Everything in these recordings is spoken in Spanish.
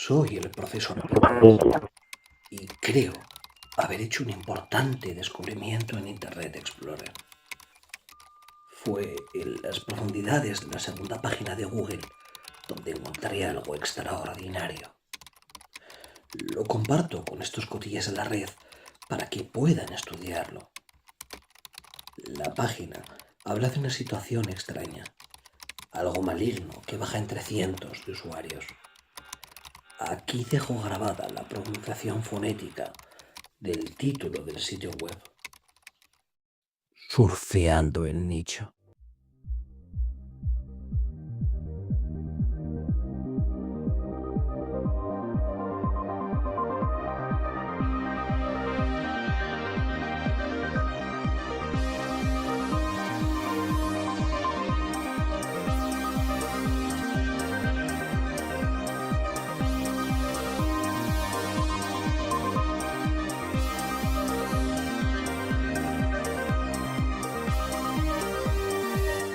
Soy el profesor Picas y creo haber hecho un importante descubrimiento en Internet Explorer. Fue en las profundidades de la segunda página de Google donde encontré algo extraordinario. Lo comparto con estos cotillas de la red para que puedan estudiarlo. La página habla de una situación extraña, algo maligno que baja entre cientos de usuarios. Aquí dejo grabada la pronunciación fonética del título del sitio web. Surfeando el nicho.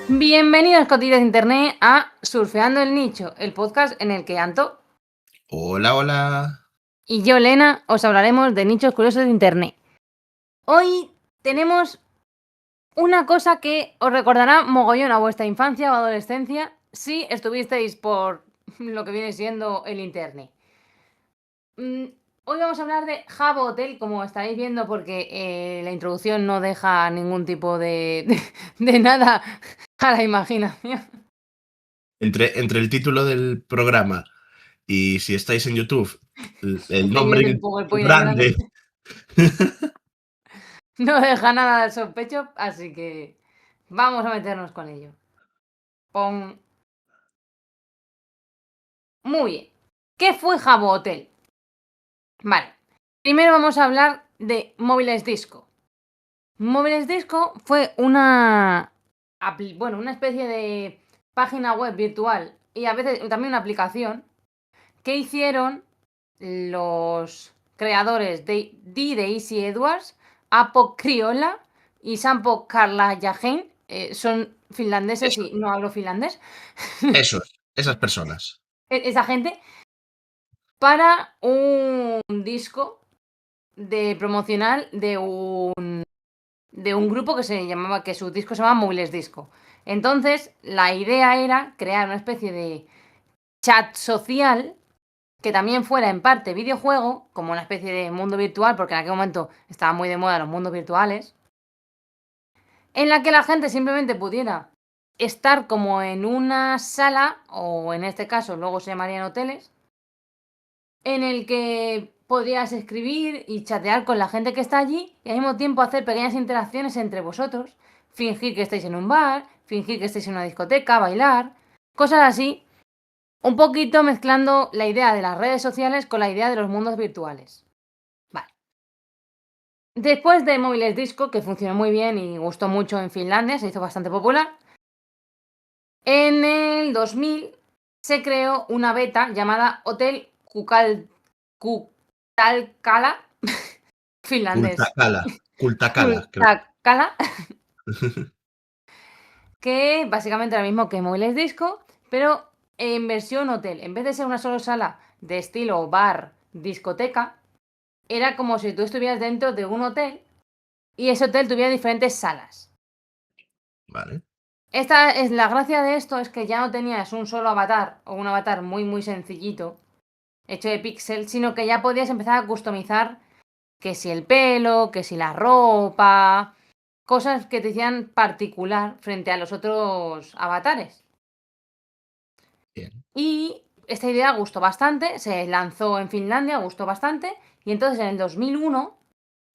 Bienvenidos, cotillas de internet, a Surfeando el Nicho, el podcast en el que Anto Hola, hola. y yo, Lena, os hablaremos de nichos curiosos de internet. Hoy tenemos una cosa que os recordará mogollón a vuestra infancia o adolescencia si estuvisteis por lo que viene siendo el internet. Hoy vamos a hablar de Habbo Hotel, como estaréis viendo, porque la introducción no deja ningún tipo de nada a la imaginación. Entre el título del programa y si estáis en YouTube, el Pequeño nombre del PowerPoint ahí grande. No deja nada al sospecho, así que vamos a meternos con ello. Muy bien. ¿Qué fue Habbo Hotel? Vale. Primero vamos a hablar de Móviles Disco. Móviles Disco fue una especie de página web virtual y a veces también una aplicación que hicieron los creadores de Daisy Edwards, Apo Criolla y Sampo Karlajahen. Son finlandeses y no hablo finlandés. Esas personas. Esa gente, para un disco de promocional de un grupo que su disco se llama Móviles Disco. Entonces, la idea era crear una especie de chat social que también fuera en parte videojuego, como una especie de mundo virtual, porque en aquel momento estaban muy de moda los mundos virtuales, en la que la gente simplemente pudiera estar como en una sala, o en este caso luego se llamarían hoteles, en el que podrías escribir y chatear con la gente que está allí y al mismo tiempo hacer pequeñas interacciones entre vosotros, fingir que estáis en un bar, fingir que estáis en una discoteca, bailar, cosas así, un poquito mezclando la idea de las redes sociales con la idea de los mundos virtuales. Vale. Después de Móviles Disco, que funcionó muy bien y gustó mucho en Finlandia, se hizo bastante popular, en el 2000 se creó una beta llamada Hotel Kultalkala, finlandés. Kultakala. Kultalkala, que básicamente era lo mismo que Móviles Disco, pero en versión hotel. En vez de ser una sola sala de estilo bar, discoteca, era como si tú estuvieras dentro de un hotel y ese hotel tuviera diferentes salas. Vale. La gracia de esto es que ya no tenías un solo avatar o un avatar muy muy sencillito hecho de píxeles, sino que ya podías empezar a customizar que si el pelo, que si la ropa, cosas que te hacían particular frente a los otros avatares. Bien. Y esta idea gustó bastante, se lanzó en Finlandia, gustó bastante, y entonces en el 2001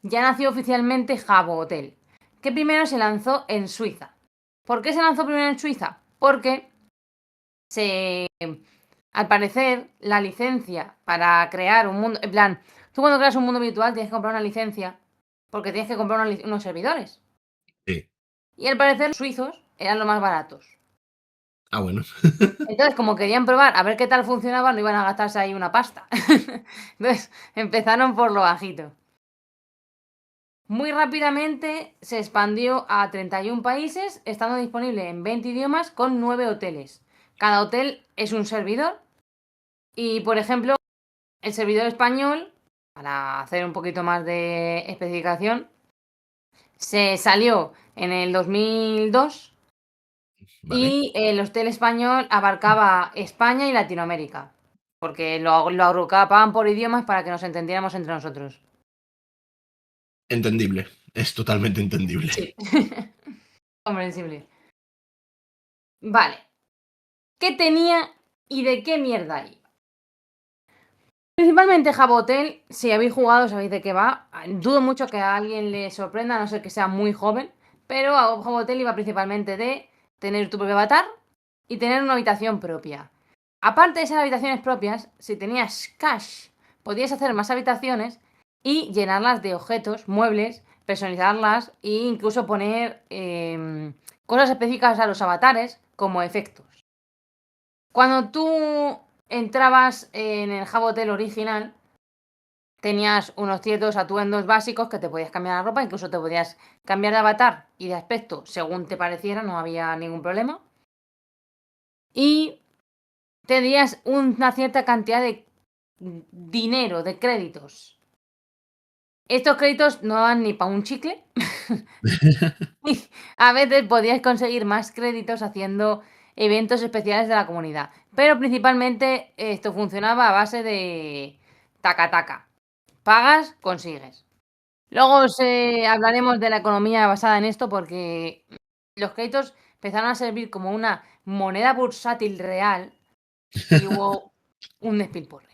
ya nació oficialmente Habbo Hotel, que primero se lanzó en Suiza. ¿Por qué se lanzó primero en Suiza? Porque al parecer, la licencia para crear un mundo... En plan, tú cuando creas un mundo virtual tienes que comprar una licencia porque tienes que comprar unos servidores. Sí. Y al parecer los suizos eran los más baratos. Ah, bueno. Entonces, como querían probar a ver qué tal funcionaba, no iban a gastarse ahí una pasta. Entonces, empezaron por lo bajito. Muy rápidamente se expandió a 31 países, estando disponible en 20 idiomas con 9 hoteles. Cada hotel es un servidor y, por ejemplo, el servidor español, para hacer un poquito más de especificación, se salió en el 2002 Vale. y el hostel español abarcaba España y Latinoamérica, porque lo agrupaban por idiomas para que nos entendiéramos entre nosotros. Entendible. Es totalmente entendible. Sí. Comprensible. Vale. ¿Qué tenía y de qué mierda iba? Principalmente Jabotel, si habéis jugado sabéis de qué va. Dudo mucho que a alguien le sorprenda, a no ser que sea muy joven. Pero a Jabotel iba principalmente de tener tu propio avatar y tener una habitación propia. Aparte de esas habitaciones propias, si tenías cash, podías hacer más habitaciones y llenarlas de objetos, muebles, personalizarlas e incluso poner cosas específicas a los avatares como efectos. Cuando tú entrabas en el Jabotel original, tenías unos ciertos atuendos básicos que te podías cambiar la ropa, incluso te podías cambiar de avatar y de aspecto según te pareciera, no había ningún problema. Y tenías una cierta cantidad de dinero, de créditos. Estos créditos no dan ni para un chicle. A veces podías conseguir más créditos haciendo eventos especiales de la comunidad. Pero principalmente esto funcionaba a base de taca-taca. Pagas, consigues. Luego hablaremos de la economía basada en esto porque los créditos empezaron a servir como una moneda bursátil real y hubo un despilporre.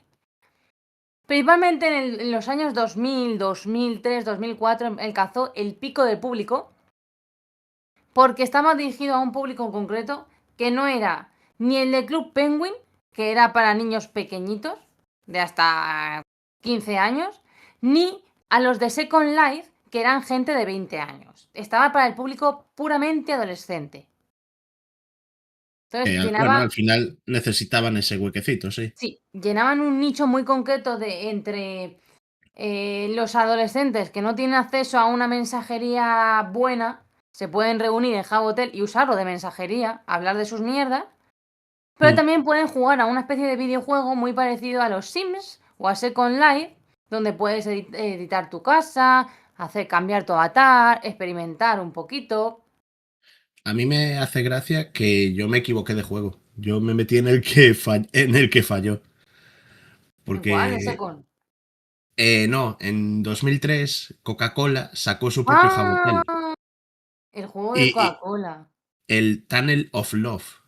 Principalmente en los años 2000, 2003, 2004 alcanzó el pico del público porque estaba dirigido a un público en concreto que no era ni el de Club Penguin, que era para niños pequeñitos, de hasta 15 años, ni a los de Second Life, que eran gente de 20 años. Estaba para el público puramente adolescente. Entonces Bueno, al llenaba, final necesitaban ese huequecito, sí. sí, llenaban un nicho muy concreto de entre los adolescentes que no tienen acceso a una mensajería buena se pueden reunir en Jabotel y usarlo de mensajería, hablar de sus mierdas, pero Mm. también pueden jugar a una especie de videojuego muy parecido a los Sims o a Second Life, donde puedes editar tu casa, hacer cambiar tu avatar, experimentar un poquito. A mí me hace gracia que yo me equivoqué de juego. Yo me metí en el que, en el que falló. ¿En cuál? ¿En Porque, Second? no, en 2003 Coca-Cola sacó su propio Jabotel. ¡Ah! El juego de Y Coca-Cola. el Tunnel of Love,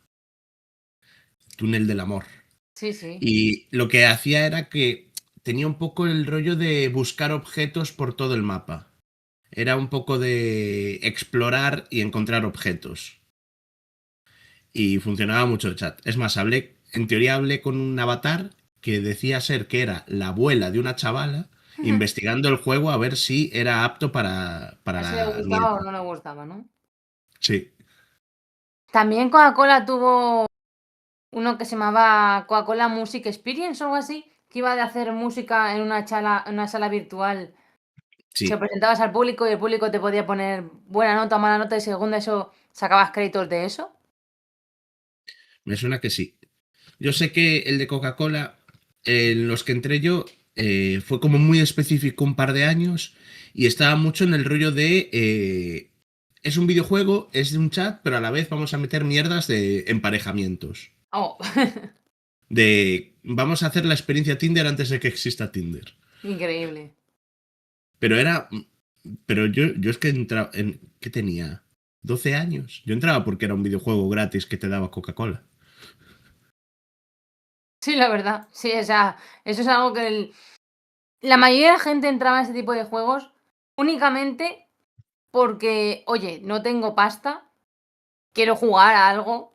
túnel del amor. Sí, sí. Y lo que hacía era que tenía un poco el rollo de buscar objetos por todo el mapa. Era un poco de explorar y encontrar objetos. Y funcionaba mucho el chat. Es más, en teoría hablé con un avatar que decía ser que era la abuela de una chavala, investigando el juego a ver si era apto para A si le la gustaba o nieta. no le gustaba, ¿no? Sí, También Coca-Cola tuvo uno que se llamaba Coca-Cola Music Experience o algo así, que iba de hacer música en una sala virtual. Se lo sí, presentabas al público y el público te podía poner buena nota o mala nota y según eso sacabas créditos de eso. me suena que sí. Yo sé que el de Coca-Cola, en los que entré yo, fue como muy específico un par de años y estaba mucho en el rollo de... es un videojuego, es de un chat, pero a la vez vamos a meter mierdas de emparejamientos. Oh, De vamos a hacer la experiencia Tinder antes de que exista Tinder. increíble. Pero era. Pero yo es que entraba. ¿Qué tenía? 12 años. Yo entraba porque era un videojuego gratis que te daba Coca-Cola. Sí, la verdad. Sí, o sea, eso es algo que la mayoría de la gente entraba en este tipo de juegos únicamente porque, oye, no tengo pasta, quiero jugar a algo.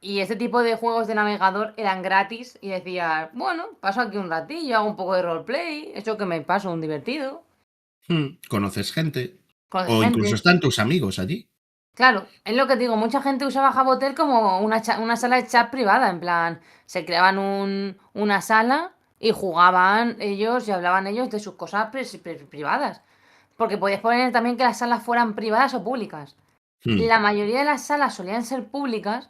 Y este tipo de juegos de navegador eran gratis y decías, bueno, paso aquí un ratillo, hago un poco de roleplay, eso que me paso un divertido, Conoces gente. conoces O incluso gente. están tus amigos allí. Claro, es lo que te digo, mucha gente usaba Jabotel como una sala de chat privada, en plan, se creaban una sala y jugaban ellos y hablaban ellos de sus cosas privadas. Porque podías poner también que las salas fueran privadas o públicas. Hmm, La mayoría de las salas solían ser públicas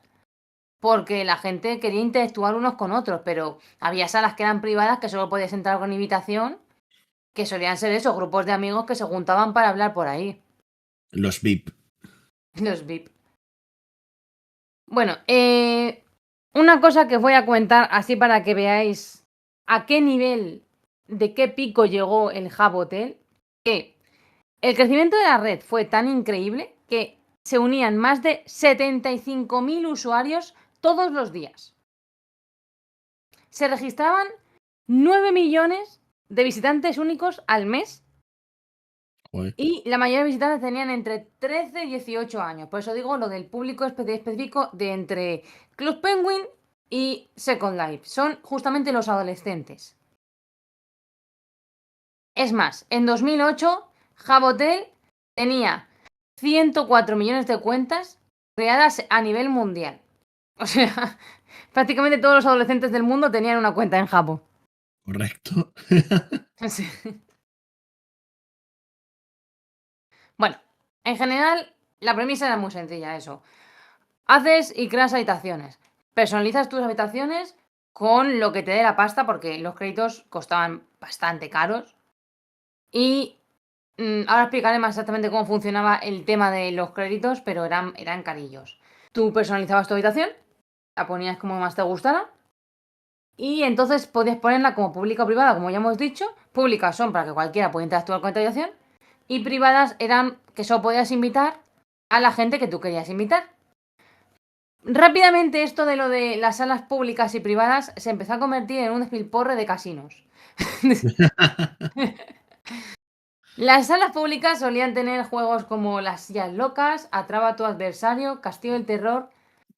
porque la gente quería interactuar unos con otros, pero había salas que eran privadas que solo podías entrar con invitación, que solían ser esos grupos de amigos que se juntaban para hablar por ahí, Los VIP. los VIP. Bueno, una cosa que os voy a comentar así para que veáis a qué nivel, de qué pico llegó el Hub Hotel, que el crecimiento de la red fue tan increíble que se unían más de 75.000 usuarios todos los días. Se registraban 9 millones de visitantes únicos al mes Joder. y la mayoría de visitantes tenían entre 13 y 18 años. Por eso digo lo del público específico de entre Club Penguin y Second Life. Son justamente los adolescentes. Es más, en 2008, Jabotel tenía 104 millones de cuentas creadas a nivel mundial. O sea, prácticamente todos los adolescentes del mundo tenían una cuenta en Jabo. Correcto. Sí. Bueno, en general, la premisa era muy sencilla, eso. Haces y creas habitaciones. Personalizas tus habitaciones con lo que te dé la pasta, porque los créditos costaban bastante caros. Y ahora explicaré más exactamente cómo funcionaba el tema de los créditos, pero eran carillos. Tú personalizabas tu habitación, la ponías como más te gustara. Y entonces podías ponerla como pública o privada, como ya hemos dicho. Públicas son para que cualquiera pueda interactuar con tu habitación. Y privadas eran que solo podías invitar a la gente que tú querías invitar. Rápidamente esto de lo de las salas públicas y privadas se empezó a convertir en un despilporre de casinos. Las salas públicas solían tener juegos como Las sillas locas, Atrapa a tu adversario, Castillo del terror,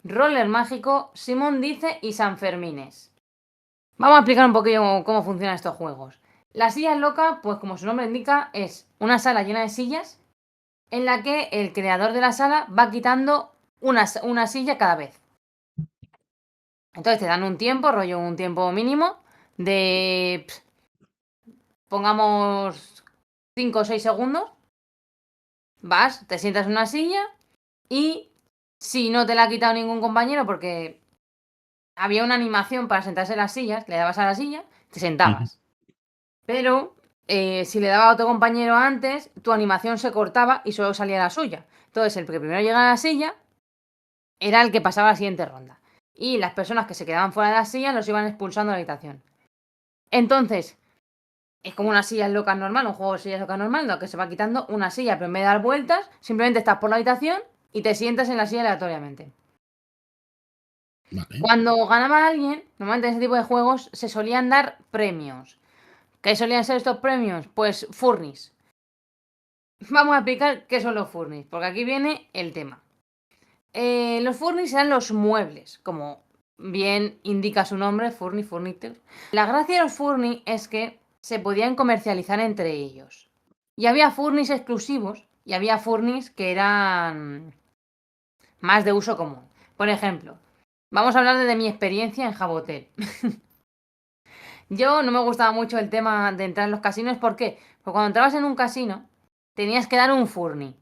Roller mágico, Simón dice y San Fermines. Vamos a explicar un poquillo cómo funcionan estos juegos. La silla loca, pues como su nombre indica, es una sala llena de sillas en la que el creador de la sala va quitando una silla cada vez. Entonces te dan un tiempo, rollo un tiempo mínimo de, pongamos 5 o 6 segundos. Vas, te sientas en una silla y si no te la ha quitado ningún compañero porque había una animación para sentarse en las sillas, le dabas a la silla, te sentabas. Pero si le daba a otro compañero antes, tu animación se cortaba y solo salía la suya. Entonces, el que primero llegaba a la silla era el que pasaba a la siguiente ronda. Y las personas que se quedaban fuera de la silla los iban expulsando de la habitación. Entonces, es como una silla loca normal, un juego de sillas locas normal, lo que se va quitando una silla, pero en vez de dar vueltas, simplemente estás por la habitación y te sientas en la silla aleatoriamente. Vale. Cuando ganaba alguien, normalmente en ese tipo de juegos se solían dar premios. ¿Qué solían ser estos premios? Pues furnis. Vamos a explicar qué son los furnis, porque aquí viene el tema. Los furnis eran los muebles, como bien indica su nombre, furni, furniture. La gracia de los furnis es que se podían comercializar entre ellos. Y había furnis exclusivos y había furnis que eran más de uso común. Por ejemplo, vamos a hablar de mi experiencia en Jabotel. Yo no me gustaba mucho el tema de entrar en los casinos, ¿por qué? Porque cuando entrabas en un casino tenías que dar un furni,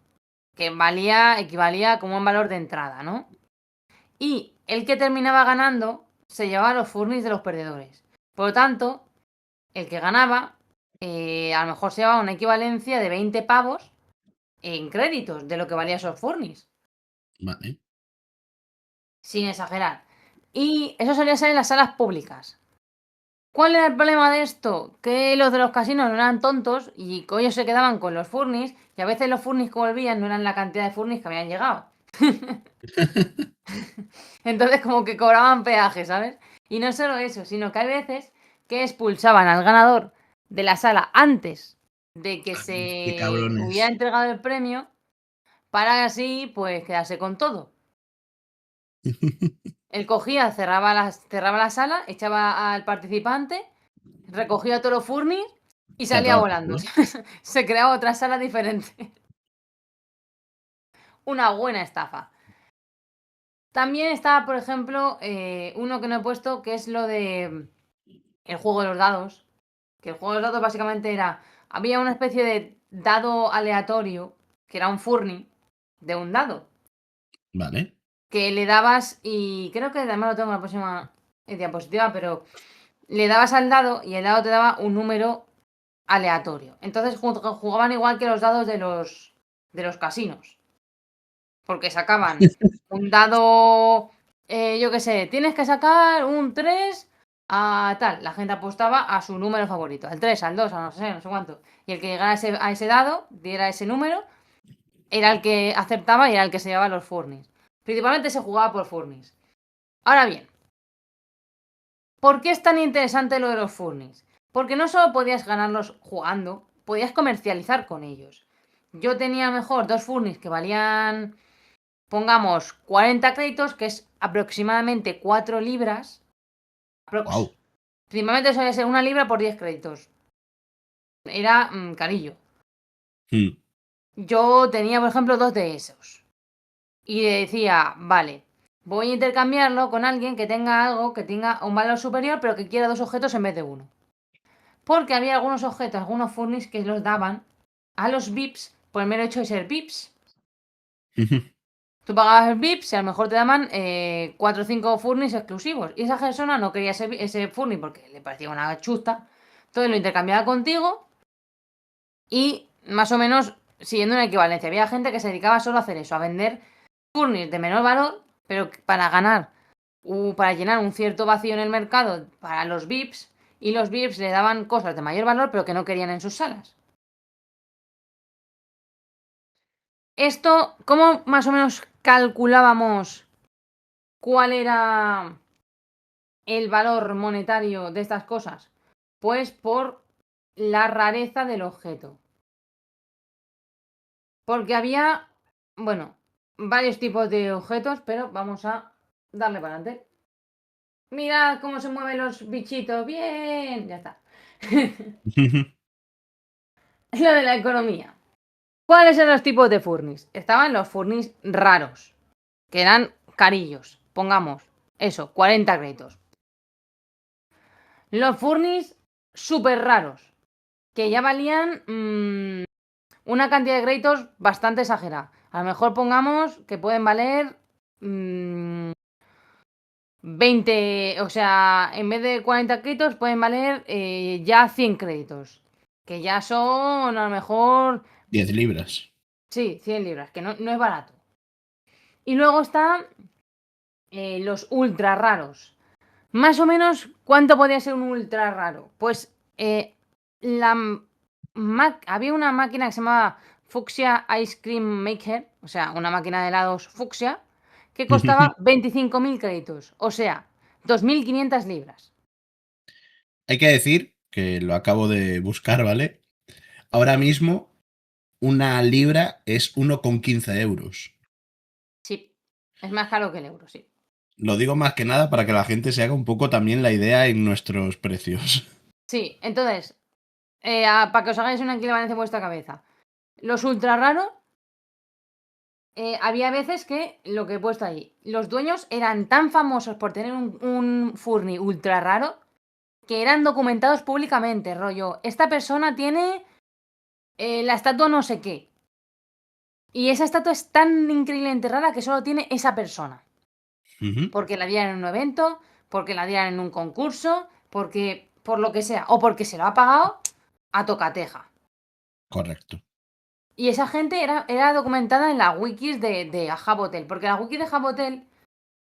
que equivalía como un valor de entrada, ¿no? Y el que terminaba ganando se llevaba los furnis de los perdedores. Por lo tanto, el que ganaba a lo mejor se llevaba una equivalencia de 20 pavos en créditos de lo que valía esos furnis, Vale. sin exagerar. Y eso solía ser en las salas públicas. ¿Cuál era el problema de esto? Que los de los casinos no eran tontos y ellos se quedaban con los furnis y a veces los furnis que volvían no eran la cantidad de furnis que habían llegado. Entonces como que cobraban peaje, ¿sabes? Y no solo eso, sino que hay veces que expulsaban al ganador de la sala antes de que Qué se hubiera cabrones. entregado el premio para así pues quedarse con todo. Él cogía, cerraba la sala, echaba al participante, recogía todos los furnis y Y a salía tomar por volando. culo. Se creaba otra sala diferente. Una buena estafa. También está, por ejemplo, uno que no he puesto, que es lo de el juego de los dados. Que el juego de los dados básicamente era, había una especie de dado aleatorio, que era un furni de un dado. Vale. que le dabas, y creo que además lo tengo en la próxima diapositiva, pero le dabas al dado y el dado te daba un número aleatorio. Entonces jugaban igual que los dados de los casinos. Porque sacaban un dado, yo qué sé, tienes que sacar un 3 a tal. La gente apostaba a su número favorito, al 3, al 2, a no sé cuánto. Y el que llegara a ese dado, diera ese número, era el que aceptaba y era el que se llevaba los furnis. Principalmente se jugaba por furnis. Ahora bien, ¿por qué es tan interesante lo de los furnis? Porque no solo podías ganarlos jugando, podías comercializar con ellos. Yo tenía mejor dos furnis que valían, pongamos, 40 créditos, que es aproximadamente 4 libras. Wow. Principalmente suele ser 1 libra por 10 créditos. Era carillo. Yo tenía, por ejemplo, 2 de esos. Y decía, vale, voy a intercambiarlo con alguien que tenga algo, que tenga un valor superior, pero que quiera 2 objetos en vez de 1. Porque había algunos objetos, algunos furnis que los daban a los VIPs por el mero hecho de ser VIPs. Tú pagabas el VIPs y a lo mejor te daban 4 o 5 furnis exclusivos. Y esa persona no quería ese furni porque le parecía una chusta. Entonces lo intercambiaba contigo y más o menos siguiendo una equivalencia. Había gente que se dedicaba solo a hacer eso, a vender furnis de menor valor, pero para ganar, para llenar un cierto vacío en el mercado para los VIPs. Y los VIPs le daban cosas de mayor valor, pero que no querían en sus salas. Esto, ¿cómo más o menos calculábamos cuál era el valor monetario de estas cosas? Pues por la rareza del objeto. Porque había, bueno, varios tipos de objetos, pero vamos a darle para adelante. Mirad cómo se mueven los bichitos. Bien, ya está. Lo de la economía. ¿Cuáles eran los tipos de furnis? Estaban los furnis raros, que eran carillos. Pongamos eso, 40 créditos. Los furnis súper raros, que ya valían una cantidad de créditos bastante exagerada. A lo mejor pongamos que pueden valer 20, o sea, en vez de 40 créditos pueden valer ya 100 créditos. Que ya son a lo mejor 10 libras. sí, 100 libras, que no es barato. Y luego están los ultra raros. Más o menos, ¿cuánto podía ser un ultra raro? Pues había una máquina que se llamaba Fuchsia Ice Cream Maker, o sea, una máquina de helados fucsia, que costaba 25.000 créditos, o sea, 2.500 libras. Hay que decir que lo acabo de buscar, ¿vale? Ahora mismo, una libra es 1,15 euros. Sí, es más caro que el euro, sí. Lo digo más que nada para que la gente se haga un poco también la idea en nuestros precios. Sí, entonces, para que os hagáis una equivalencia en vuestra cabeza, los ultra raros, había veces que, lo que he puesto ahí, los dueños eran tan famosos por tener un furni ultra raro que eran documentados públicamente, rollo, esta persona tiene la estatua no sé qué. Y esa estatua es tan increíblemente rara que solo tiene esa persona. Porque la dieran en un evento, porque la dieran en un concurso, porque por lo que sea, o porque se lo ha pagado a tocateja. Correcto. Y esa gente era documentada en las wikis de Ahabotel, porque la wiki de Ahabotel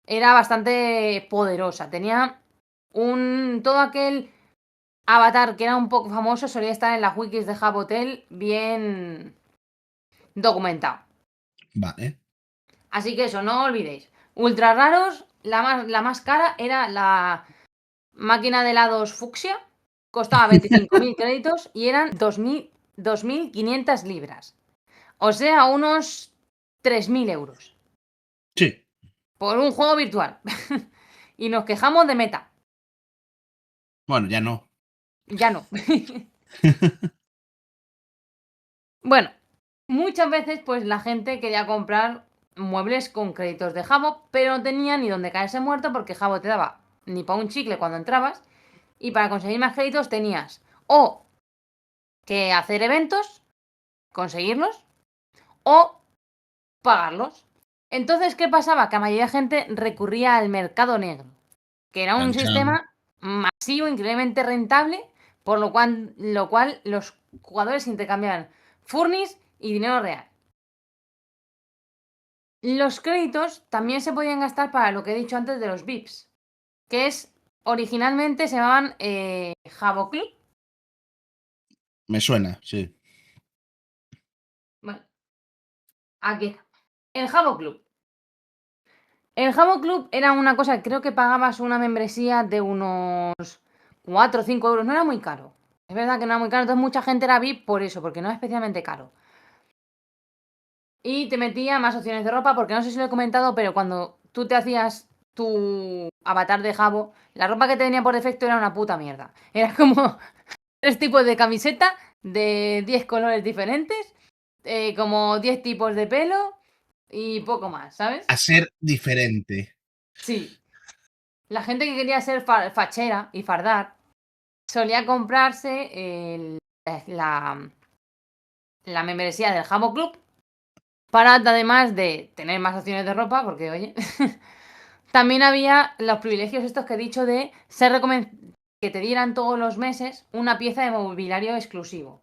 era bastante poderosa. Tenía todo aquel avatar que era un poco famoso, solía estar en las wikis de Ahabotel bien documentado. Vale. Así que eso, no olvidéis. Ultra raros, la más cara era la máquina de helados fucsia, costaba 25.000 créditos y eran 2.500 libras. O sea, unos 3.000 euros. Sí. Por un juego virtual. Y nos quejamos de Meta. Bueno, ya no. Ya no. Bueno, muchas veces pues la gente quería comprar muebles con créditos de Habbo, pero no tenía ni donde caerse muerto porque Habbo te daba ni para un chicle cuando entrabas. Y para conseguir más créditos tenías o que hacer eventos, conseguirlos, o pagarlos. Entonces, ¿qué pasaba? Que la mayoría de gente recurría al mercado negro, que era un Chan, chan. sistema masivo, increíblemente rentable, por lo cual los jugadores intercambiaban furnis y dinero real. Los créditos también se podían gastar para lo que he dicho antes de los VIPs, que es, originalmente se llamaban Jabo Club. Me suena, sí. Bueno, aquí está. El Jabo Club. El Jabo Club era una cosa, creo que pagabas una membresía de unos 4 o 5 euros, no era muy caro. Es verdad que no era muy caro, entonces mucha gente era VIP por eso, porque no es especialmente caro. Y te metía más opciones de ropa, porque no sé si lo he comentado, pero cuando tú te hacías tu avatar de Jabo, la ropa que te venía por defecto era una puta mierda. Era como 3 tipos de camiseta de 10 colores diferentes, como 10 tipos de pelo y poco más, ¿sabes? A ser diferente. Sí. La gente que quería ser fachera y fardar solía comprarse la membresía del Jabo Club para, además de tener más opciones de ropa, porque oye, también había los privilegios estos que he dicho de que te dieran todos los meses una pieza de mobiliario exclusivo.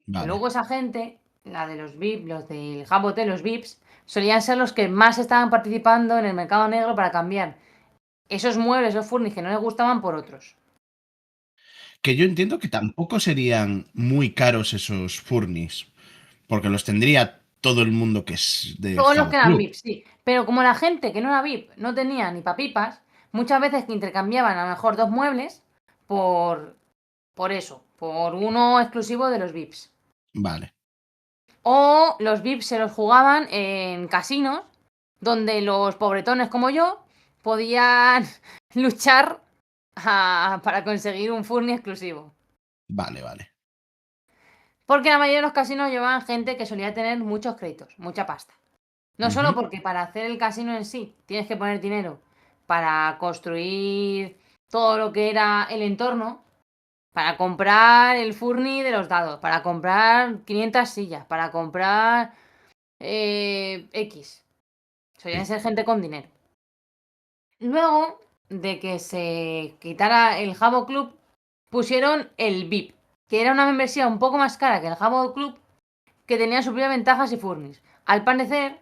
Que Vale. luego esa gente, la de los VIP, los del Jabote, los VIPs, solían ser los que más estaban participando en el mercado negro para cambiar esos muebles, esos furnis que no les gustaban por otros. Que yo entiendo que tampoco serían muy caros esos furnis, porque los tendría todo el mundo que es del Todos los Jabo que eran Club. VIPs, sí. Pero como la gente que no era VIP no tenía ni papipas, muchas veces que intercambiaban a lo mejor 2 muebles por eso, por uno exclusivo de los VIPs. Vale. O los VIPs se los jugaban en casinos, donde los pobretones como yo podían luchar para conseguir un furni exclusivo. Vale, vale. Porque la mayoría de los casinos llevaban gente que solía tener muchos créditos, mucha pasta. No solo Ujú. porque para hacer el casino en sí tienes que poner dinero para construir todo lo que era el entorno, para comprar el furni de los dados, para comprar 500 sillas, para comprar X. Solían Sí. ser gente con dinero. Luego de que se quitara el Jabo Club, pusieron el VIP, que era una membresía un poco más cara que el Jabo Club, que tenía sus propias ventajas y furnis. Al parecer,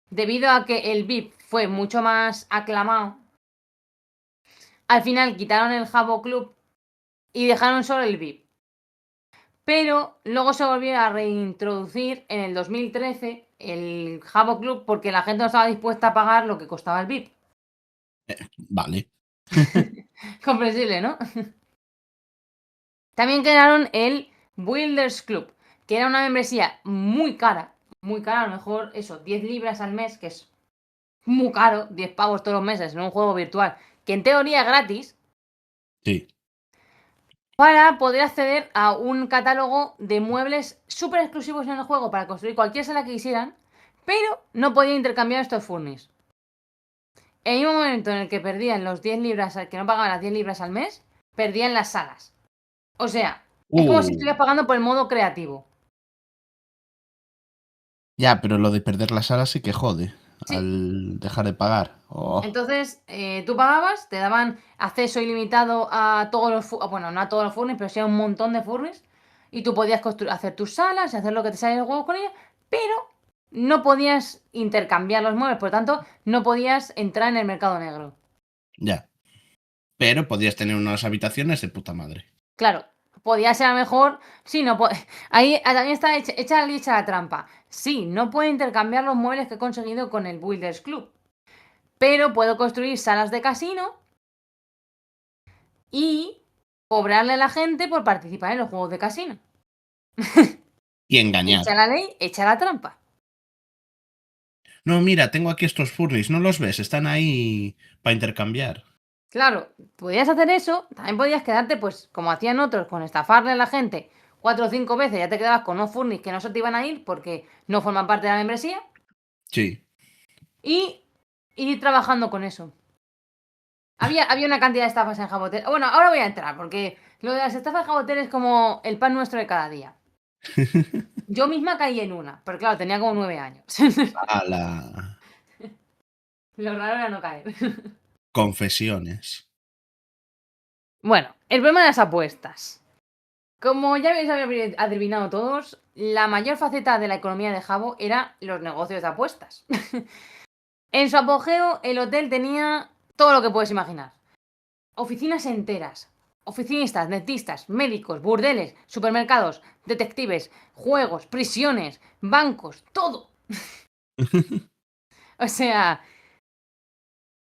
debido a que el VIP fue mucho más aclamado, al final quitaron el Jabo Club y dejaron solo el VIP. Pero luego se volvió a reintroducir en el 2013 el Jabo Club porque la gente no estaba dispuesta a pagar lo que costaba el VIP. Vale. Comprensible, ¿no? También crearon el Builders Club, que era una membresía muy cara, a lo mejor eso, 10 libras al mes, que es muy caro, 10 pavos todos los meses en un juego virtual, que en teoría es gratis, Sí. para poder acceder a un catálogo de muebles súper exclusivos en el juego para construir cualquier sala que quisieran, pero no podían intercambiar estos furnis. En un momento en el que perdían los 10 libras, que no pagaban las 10 libras al mes, perdían las salas. O sea, es como si estuvieras pagando por el modo creativo. Ya, pero lo de perder las alas sí que jode. Sí. Al dejar de pagar. Oh, Entonces, tú pagabas, te daban acceso ilimitado a todos los bueno, no a todos los furnis, pero sí a un montón de furnis. Y tú podías hacer tus salas y hacer lo que te sale de los huevos con ellas, pero no podías intercambiar los muebles, por lo tanto, no podías entrar en el mercado negro. ya. Pero podías tener unas habitaciones de puta madre. Claro, podía ser a lo mejor. Sí, no ahí también está hecha la trampa. Sí, no puedo intercambiar los muebles que he conseguido con el Builders Club. Pero puedo construir salas de casino y cobrarle a la gente por participar en los juegos de casino. Y engañar. Echa la ley, echa la trampa. No, mira, tengo aquí estos furnis. ¿No los ves? Están ahí para intercambiar. Claro, podías hacer eso, también podías quedarte, pues, como hacían otros, con estafarle a la gente 4 o 5 veces, ya te quedabas con unos furnis que no se te iban a ir porque no forman parte de la membresía, Sí. y ir trabajando con eso. Había una cantidad de estafas en Jabotel. Bueno, ahora voy a entrar, porque lo de las estafas en Jabotel es como el pan nuestro de cada día. Yo misma caí en una, pero claro, tenía como 9 años. ¡Hala! Lo raro era no caer. Confesiones. Bueno, el problema de las apuestas. Como ya habéis adivinado todos, la mayor faceta de la economía de Habbo era los negocios de apuestas. En su apogeo, el hotel tenía todo lo que puedes imaginar. Oficinas enteras, oficinistas, dentistas, médicos, burdeles, supermercados, detectives, juegos, prisiones, bancos, todo. O sea,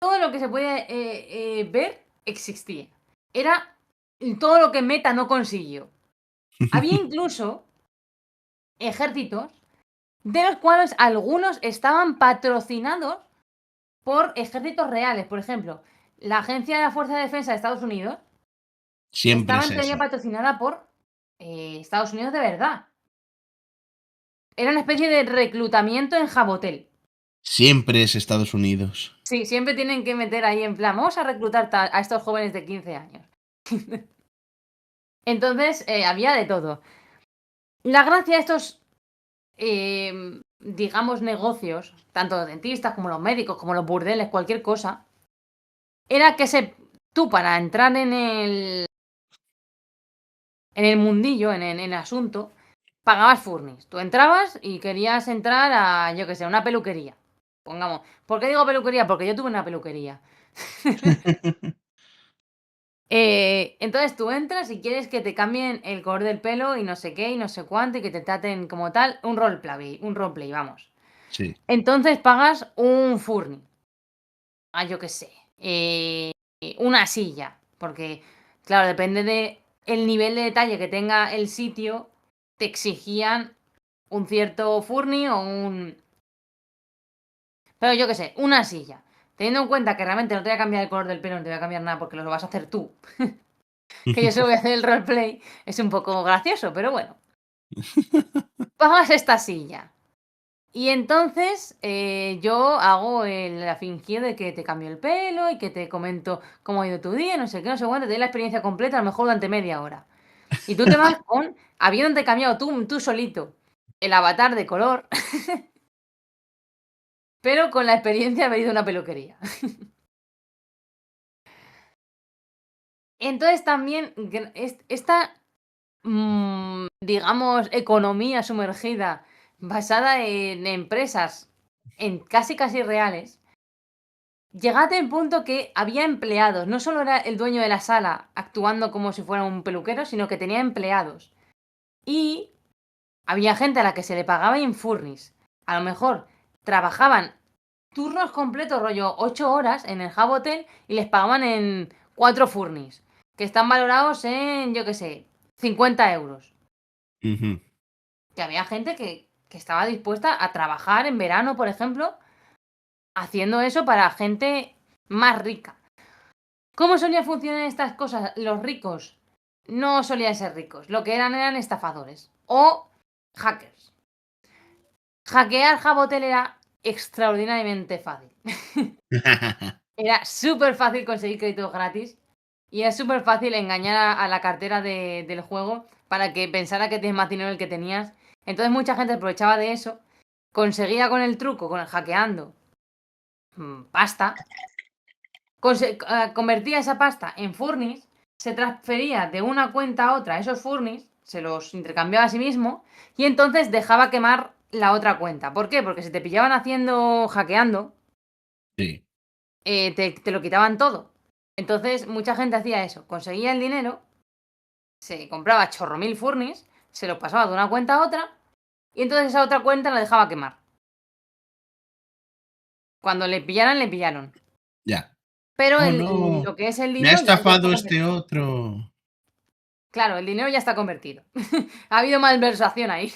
todo lo que se puede ver existía. Era todo lo que Meta no consiguió. Había incluso ejércitos de los cuales algunos estaban patrocinados por ejércitos reales. Por ejemplo, la Agencia de la Fuerza de Defensa de Estados Unidos Siempre estaba es en teoría eso. patrocinada por Estados Unidos de verdad. Era una especie de reclutamiento en Jabotel. Siempre es Estados Unidos. Sí, siempre tienen que meter ahí en plan, vamos a reclutar a estos jóvenes de 15 años. Entonces, había de todo. La gracia de estos, digamos, negocios, tanto los dentistas como los médicos, como los burdeles, cualquier cosa, era que tú para entrar en el mundillo, en el asunto, pagabas furnis. Tú entrabas y querías entrar a, yo qué sé, una peluquería. Pongamos. ¿Por qué digo peluquería? Porque yo tuve una peluquería. Entonces tú entras y quieres que te cambien el color del pelo y no sé qué y no sé cuánto y que te traten como tal, un roleplay, vamos. Sí. Entonces pagas un furni. Yo qué sé. Una silla. Porque, claro, depende de el nivel de detalle que tenga el sitio, te exigían un cierto furni o un... Pero yo qué sé, una silla. Teniendo en cuenta que realmente no te voy a cambiar el color del pelo, no te voy a cambiar nada porque lo vas a hacer tú. Que yo solo voy a hacer el roleplay. Es un poco gracioso, pero bueno. Pagas esta silla. Y entonces yo hago la fingir de que te cambio el pelo y que te comento cómo ha ido tu día, no sé qué, no sé cuánto, te doy la experiencia completa, a lo mejor durante media hora. Y tú te vas habiéndote cambiado tú solito el avatar de color, pero con la experiencia de haber ido a una peluquería. Entonces también esta, digamos, economía sumergida basada en empresas en casi reales, llegate al punto que había empleados. No solo era el dueño de la sala actuando como si fuera un peluquero, sino que tenía empleados. Y había gente a la que se le pagaba infurnis. A lo mejor trabajaban turnos completos, rollo 8 horas en el Hub Hotel y les pagaban en 4 furnis, que están valorados en, yo qué sé, 50 euros. Ujú. Que había gente que estaba dispuesta a trabajar en verano, por ejemplo, haciendo eso para gente más rica. ¿Cómo solían funcionar estas cosas? Los ricos no solían ser ricos, lo que eran estafadores o hackers. Hackear Jabotel era extraordinariamente fácil. Era súper fácil conseguir créditos gratis y era súper fácil engañar a la cartera del juego para que pensara que tienes más dinero del que tenías. Entonces mucha gente aprovechaba de eso, conseguía con el truco, con el hackeando, pasta, convertía esa pasta en furnis, se transfería de una cuenta a otra esos furnis, se los intercambiaba a sí mismo y entonces dejaba quemar la otra cuenta. ¿Por qué? Porque si te pillaban hackeando, Sí. te lo quitaban todo. Entonces mucha gente hacía eso, conseguía el dinero, se compraba chorro mil furnis, se los pasaba de una cuenta a otra y entonces esa otra cuenta la dejaba quemar. Cuando le pillaran, le pillaron. Ya. Pero Oh, no. lo que es el Me ha dinero ya está estafado este convertido. otro. Claro, el dinero ya está convertido. Ha habido malversación ahí.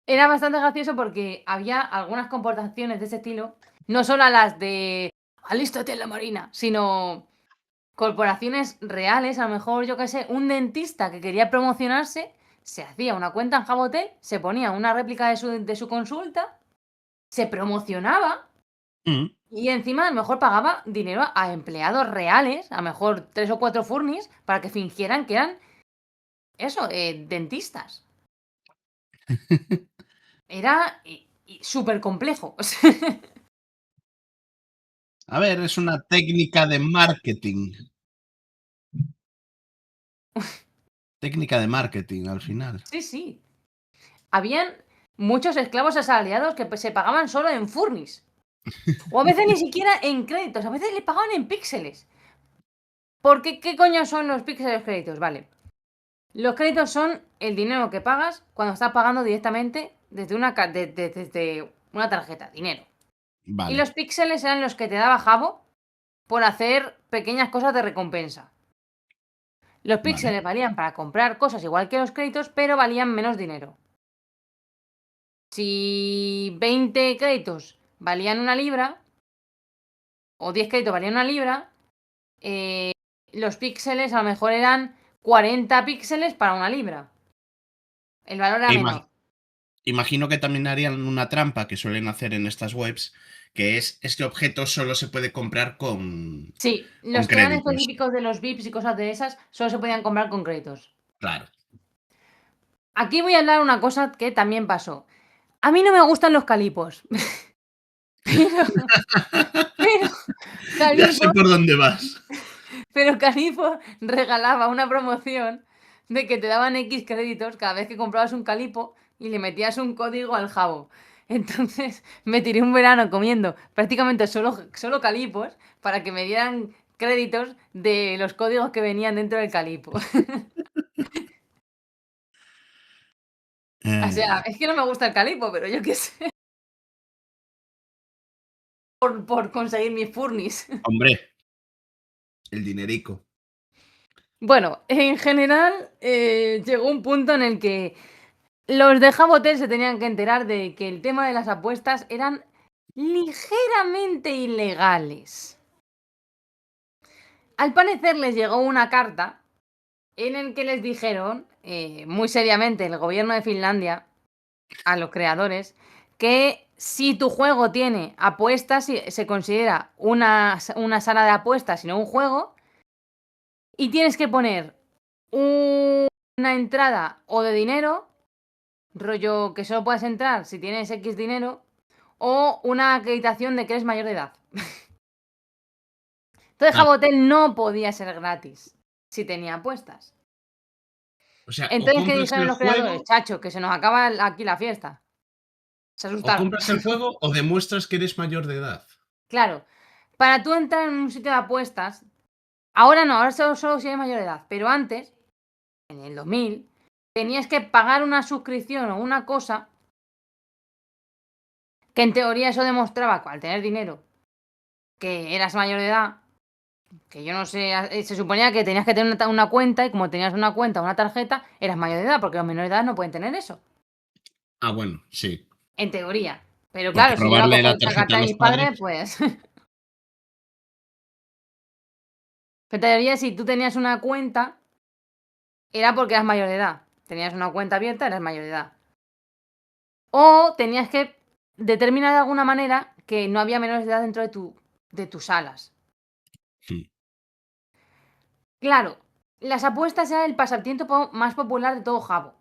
Era bastante gracioso porque había algunas comportaciones de ese estilo, no solo a las de alístate en la marina, sino corporaciones reales, a lo mejor, yo qué sé, un dentista que quería promocionarse, se hacía una cuenta en Jabotel, se ponía una réplica de su consulta, se promocionaba Mm. y encima a lo mejor pagaba dinero a empleados reales, a lo mejor 3 o 4 furnis, para que fingieran que eran eso, dentistas. Era súper complejo. A ver, es una técnica de marketing. Técnica de marketing al final. Sí, sí. Habían muchos esclavos asalariados que se pagaban solo en furnis. O a veces ni siquiera en créditos, a veces le pagaban en píxeles. ¿Por qué coño son los píxeles los créditos? Vale. Los créditos son el dinero que pagas cuando estás pagando directamente desde desde una tarjeta, dinero. Y Vale, los píxeles eran los que te daba Jabo por hacer pequeñas cosas de recompensa. Los vale. píxeles valían para comprar cosas igual que los créditos, pero valían menos dinero. Si 20 créditos valían 1 libra, o 10 créditos valían 1 libra, los píxeles a lo mejor eran 40 píxeles para 1 libra. El valor era menor. Imagino que también harían una trampa que suelen hacer en estas webs, que es este objeto solo se puede comprar con Sí, los que eran créditos. específicos de los VIPs y cosas de esas solo se podían comprar con créditos. Claro. Aquí voy a hablar una cosa que también pasó. A mí no me gustan los calipos. pero Ya sé Calipos, por dónde vas. pero Calipos regalaba una promoción de que te daban X créditos cada vez que comprabas un calipo y le metías un código al Jabo. Entonces me tiré un verano comiendo prácticamente solo calipos para que me dieran créditos de los códigos que venían dentro del calipo. O sea, es que no me gusta el calipo, pero yo qué sé. Por conseguir mis furnis. Hombre, el dinerico. Bueno, en general llegó un punto en el que los de Jabotel se tenían que enterar de que el tema de las apuestas eran ligeramente ilegales. Al parecer les llegó una carta en el que les dijeron, muy seriamente, el gobierno de Finlandia, a los creadores, que si tu juego tiene apuestas, se considera una sala de apuestas y no un juego, y tienes que poner una entrada o de dinero, rollo que solo puedes entrar si tienes X dinero, o una acreditación de que eres mayor de edad. Entonces Jabotel no podía ser gratis si tenía apuestas. O sea, o Entonces, ¿qué compras dijeron el los creadores? juego, Chacho, que se nos acaba aquí la fiesta. Se o asustaron. compras el juego o demuestras que eres mayor de edad. Claro, para tú entrar en un sitio de apuestas, ahora no, ahora solo si eres mayor de edad, pero antes, en el 2000, tenías que pagar una suscripción o una cosa que en teoría eso demostraba, al tener dinero, que eras mayor de edad, que yo no sé, se suponía que tenías que tener una cuenta y como tenías una cuenta o una tarjeta, eras mayor de edad, porque los menores de edad no pueden tener eso, Ah, bueno, sí. en teoría. Pero Porque claro, si yo la robarle cojo la esta tarjeta carta a de los mis padres, padres. pues... En teoría, si tú tenías una cuenta, era porque eras mayor de edad. Tenías una cuenta abierta, eras mayor de edad. O tenías que determinar de alguna manera que no había menores de edad dentro de tus salas. Sí. Claro, las apuestas eran el pasatiempo más popular de todo Jabo.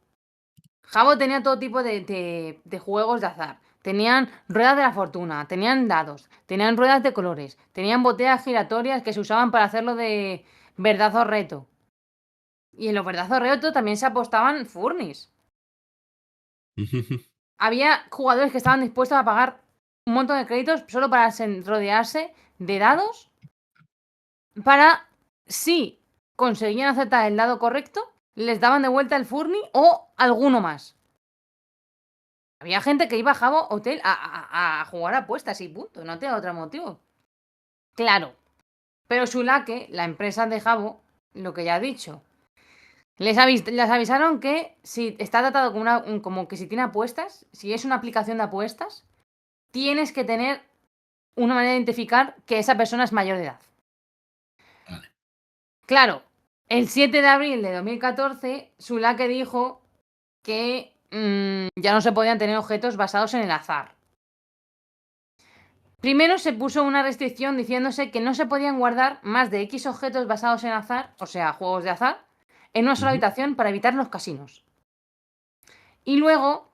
Jabo tenía todo tipo de juegos de azar. Tenían ruedas de la fortuna, tenían dados, tenían ruedas de colores, tenían botellas giratorias que se usaban para hacerlo de verdad o reto. Y en los verdad o reto también se apostaban furnis. Había jugadores que estaban dispuestos a pagar un montón de créditos solo para rodearse de dados para, si conseguían acertar el dado correcto, les daban de vuelta el furni o alguno más. Había gente que iba a Jabo Hotel a jugar apuestas y punto, no tenía otro motivo. Claro, pero Sulake, la empresa de Jabo, lo que ya he dicho, les avisaron que si está tratado como que si tiene apuestas, si es una aplicación de apuestas, tienes que tener una manera de identificar que esa persona es mayor de edad. Vale. Claro, el 7 de abril de 2014, Sulake dijo que ya no se podían tener objetos basados en el azar. Primero se puso una restricción diciéndose que no se podían guardar más de X objetos basados en azar, o sea, juegos de azar, en una sola Ujú. habitación para evitar los casinos. Y luego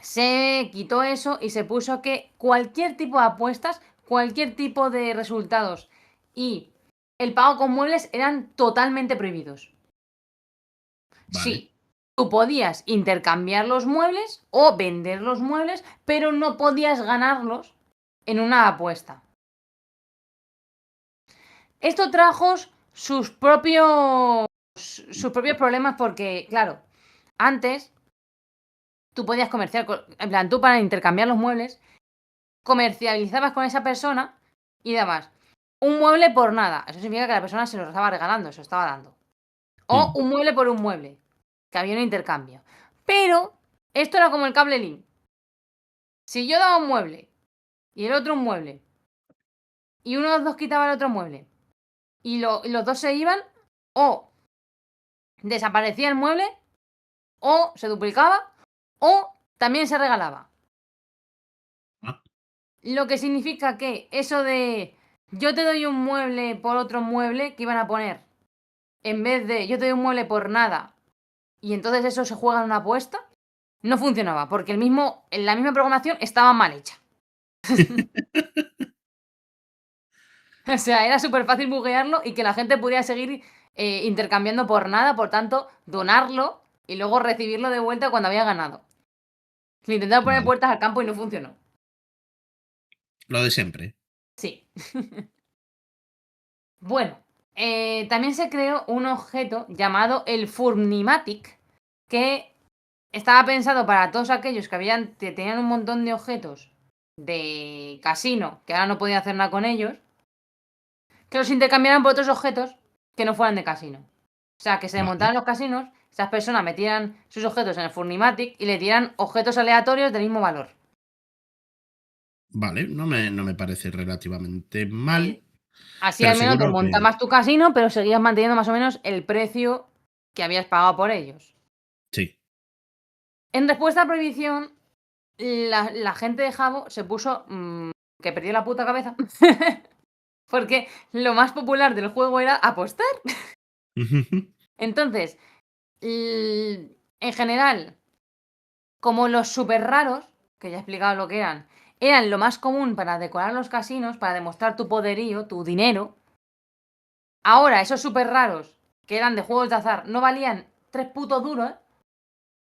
se quitó eso y se puso que cualquier tipo de apuestas, cualquier tipo de resultados y el pago con muebles eran totalmente prohibidos. Vale. Sí, tú podías intercambiar los muebles o vender los muebles, pero no podías ganarlos en una apuesta. Esto trajo sus propios problemas porque, claro, antes tú podías comerciar, en plan, tú para intercambiar los muebles, comercializabas con esa persona y dabas un mueble por nada. Eso significa que la persona se lo estaba regalando, se lo estaba dando. O Mm. un mueble por un mueble, que había un intercambio. Pero esto era como el cable link. Si yo daba un mueble y el otro un mueble, y uno de los dos quitaba el otro mueble, y los dos se iban, o desaparecía el mueble, o se duplicaba, o también se regalaba. Ah, Lo que significa que eso de yo te doy un mueble por otro mueble que iban a poner, en vez de yo te doy un mueble por nada, y entonces eso se juega en una apuesta, no funcionaba, porque la misma programación estaba mal hecha. O sea, era súper fácil buguearlo y que la gente pudiera seguir intercambiando por nada, por tanto, donarlo y luego recibirlo de vuelta cuando había ganado. Le intentaron poner vale. puertas al campo y no funcionó. Lo de siempre. Sí. Bueno, también se creó un objeto llamado el Furnimatic, que estaba pensado para todos aquellos que tenían un montón de objetos de casino, que ahora no podían hacer nada con ellos, que los intercambiaran por otros objetos que no fueran de casino. O sea, que se Vale. desmontaran los casinos, esas personas metieran sus objetos en el Furnimatic y le dieran objetos aleatorios del mismo valor. Vale, no me parece relativamente mal, Así pero al menos seguro que desmontabas tu casino, pero seguías manteniendo más o menos el precio que habías pagado por ellos. sí. En respuesta a prohibición, la gente de Jabo se puso que perdió la puta cabeza. Porque lo más popular del juego era apostar. Entonces, en general, como los super raros, que ya he explicado lo que eran lo más común para decorar los casinos, para demostrar tu poderío, tu dinero. Ahora, esos super raros, que eran de juegos de azar, no valían 3 putos duros,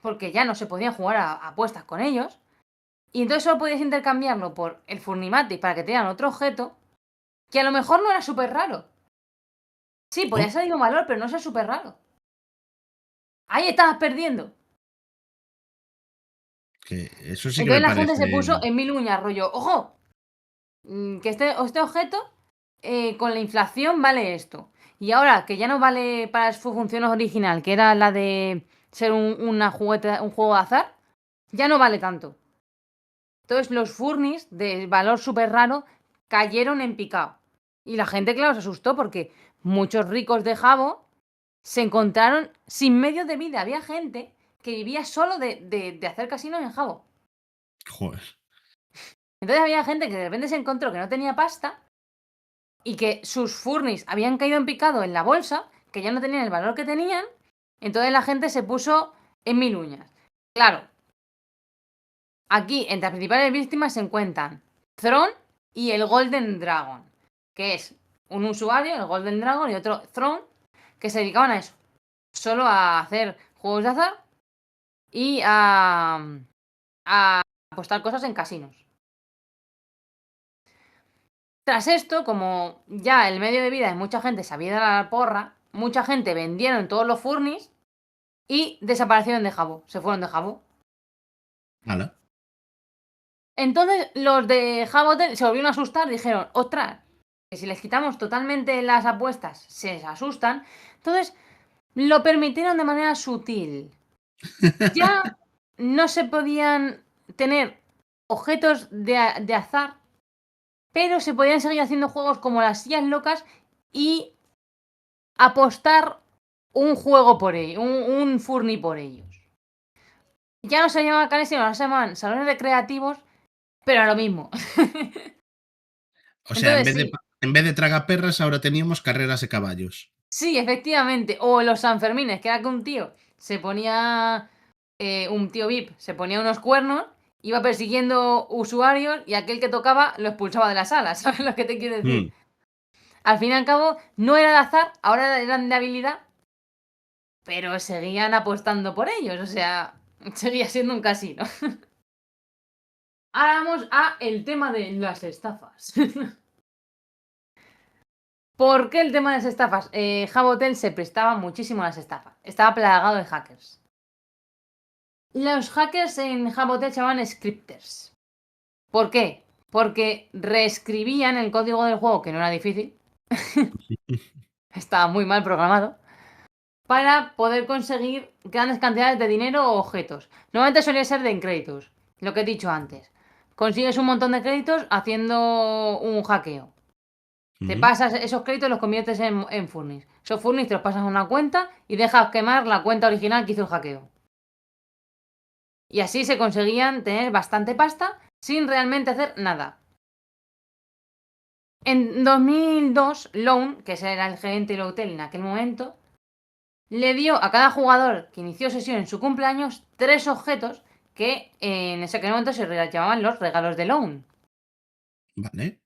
porque ya no se podían jugar a apuestas con ellos. Y entonces solo podías intercambiarlo por el Furnimatic para que te dieran otro objeto, que a lo mejor no era súper raro. Sí, podía Oh, salir un valor, pero no ser súper raro. Ahí estabas perdiendo. que eso sí que me Entonces la gente se parece. puso en mil uñas, rollo, ojo, que este objeto con la inflación vale esto. Y ahora que ya no vale para su función original, que era la de ser un juego de azar, ya no vale tanto. Entonces los furnis de valor súper raro cayeron en picado. Y la gente, claro, se asustó porque muchos ricos de Jabo se encontraron sin medios de vida. Había gente que vivía solo de hacer casinos en Jabo. Joder. Entonces había gente que de repente se encontró que no tenía pasta y que sus furnis habían caído en picado en la bolsa, que ya no tenían el valor que tenían. Entonces la gente se puso en mil uñas. Claro, aquí entre las principales víctimas se encuentran Throne y el Golden Dragon, que es un usuario, el Golden Dragon, y otro Throne, que se dedicaban a eso. Solo a hacer juegos de azar y a apostar cosas en casinos. Tras esto, como ya el medio de vida de mucha gente se había ido a la porra, mucha gente vendieron todos los furnis y desaparecieron de Jabo. Se fueron de Jabo. Hala. Entonces los de Jabo se volvieron a asustar y dijeron, ostras, que si les quitamos totalmente las apuestas se asustan. Entonces lo permitieron de manera sutil. Ya no se podían tener objetos de azar, pero se podían seguir haciendo juegos como las sillas locas y apostar un juego por ellos, un furni por ellos. Ya no se llamaban casinos, ahora se llamaban salones recreativos, pero a lo mismo. O sea, Entonces sí, en vez de tragaperras, ahora teníamos carreras de caballos. Sí, efectivamente. O los Sanfermines, que era que un tío se ponía. Un tío VIP se ponía unos cuernos, iba persiguiendo usuarios y aquel que tocaba lo expulsaba de la sala. ¿Sabes lo que te quiero decir? Mm, Al fin y al cabo, no era de azar, ahora eran de habilidad, pero seguían apostando por ellos. O sea, seguía siendo un casino. Ahora vamos a el tema de las estafas. ¿Por qué el tema de las estafas? Jabotel se prestaba muchísimo a las estafas. Estaba plagado de hackers. Los hackers en Jabotel se llamaban scripters. ¿Por qué? Porque reescribían el código del juego, que no era difícil, estaba muy mal programado, para poder conseguir grandes cantidades de dinero o objetos. Normalmente solía ser de créditos, lo que he dicho antes. Consigues un montón de créditos haciendo un hackeo. Te mm, pasas esos créditos, los conviertes en furnis. Esos furnis te los pasas a una cuenta y dejas quemar la cuenta original que hizo el hackeo. Y así se conseguían tener bastante pasta sin realmente hacer nada. En 2002, Lone, que ese era el gerente del hotel en aquel momento, le dio a cada jugador que inició sesión en su cumpleaños 3 objetos que en ese momento se llamaban los regalos de Lone. vale.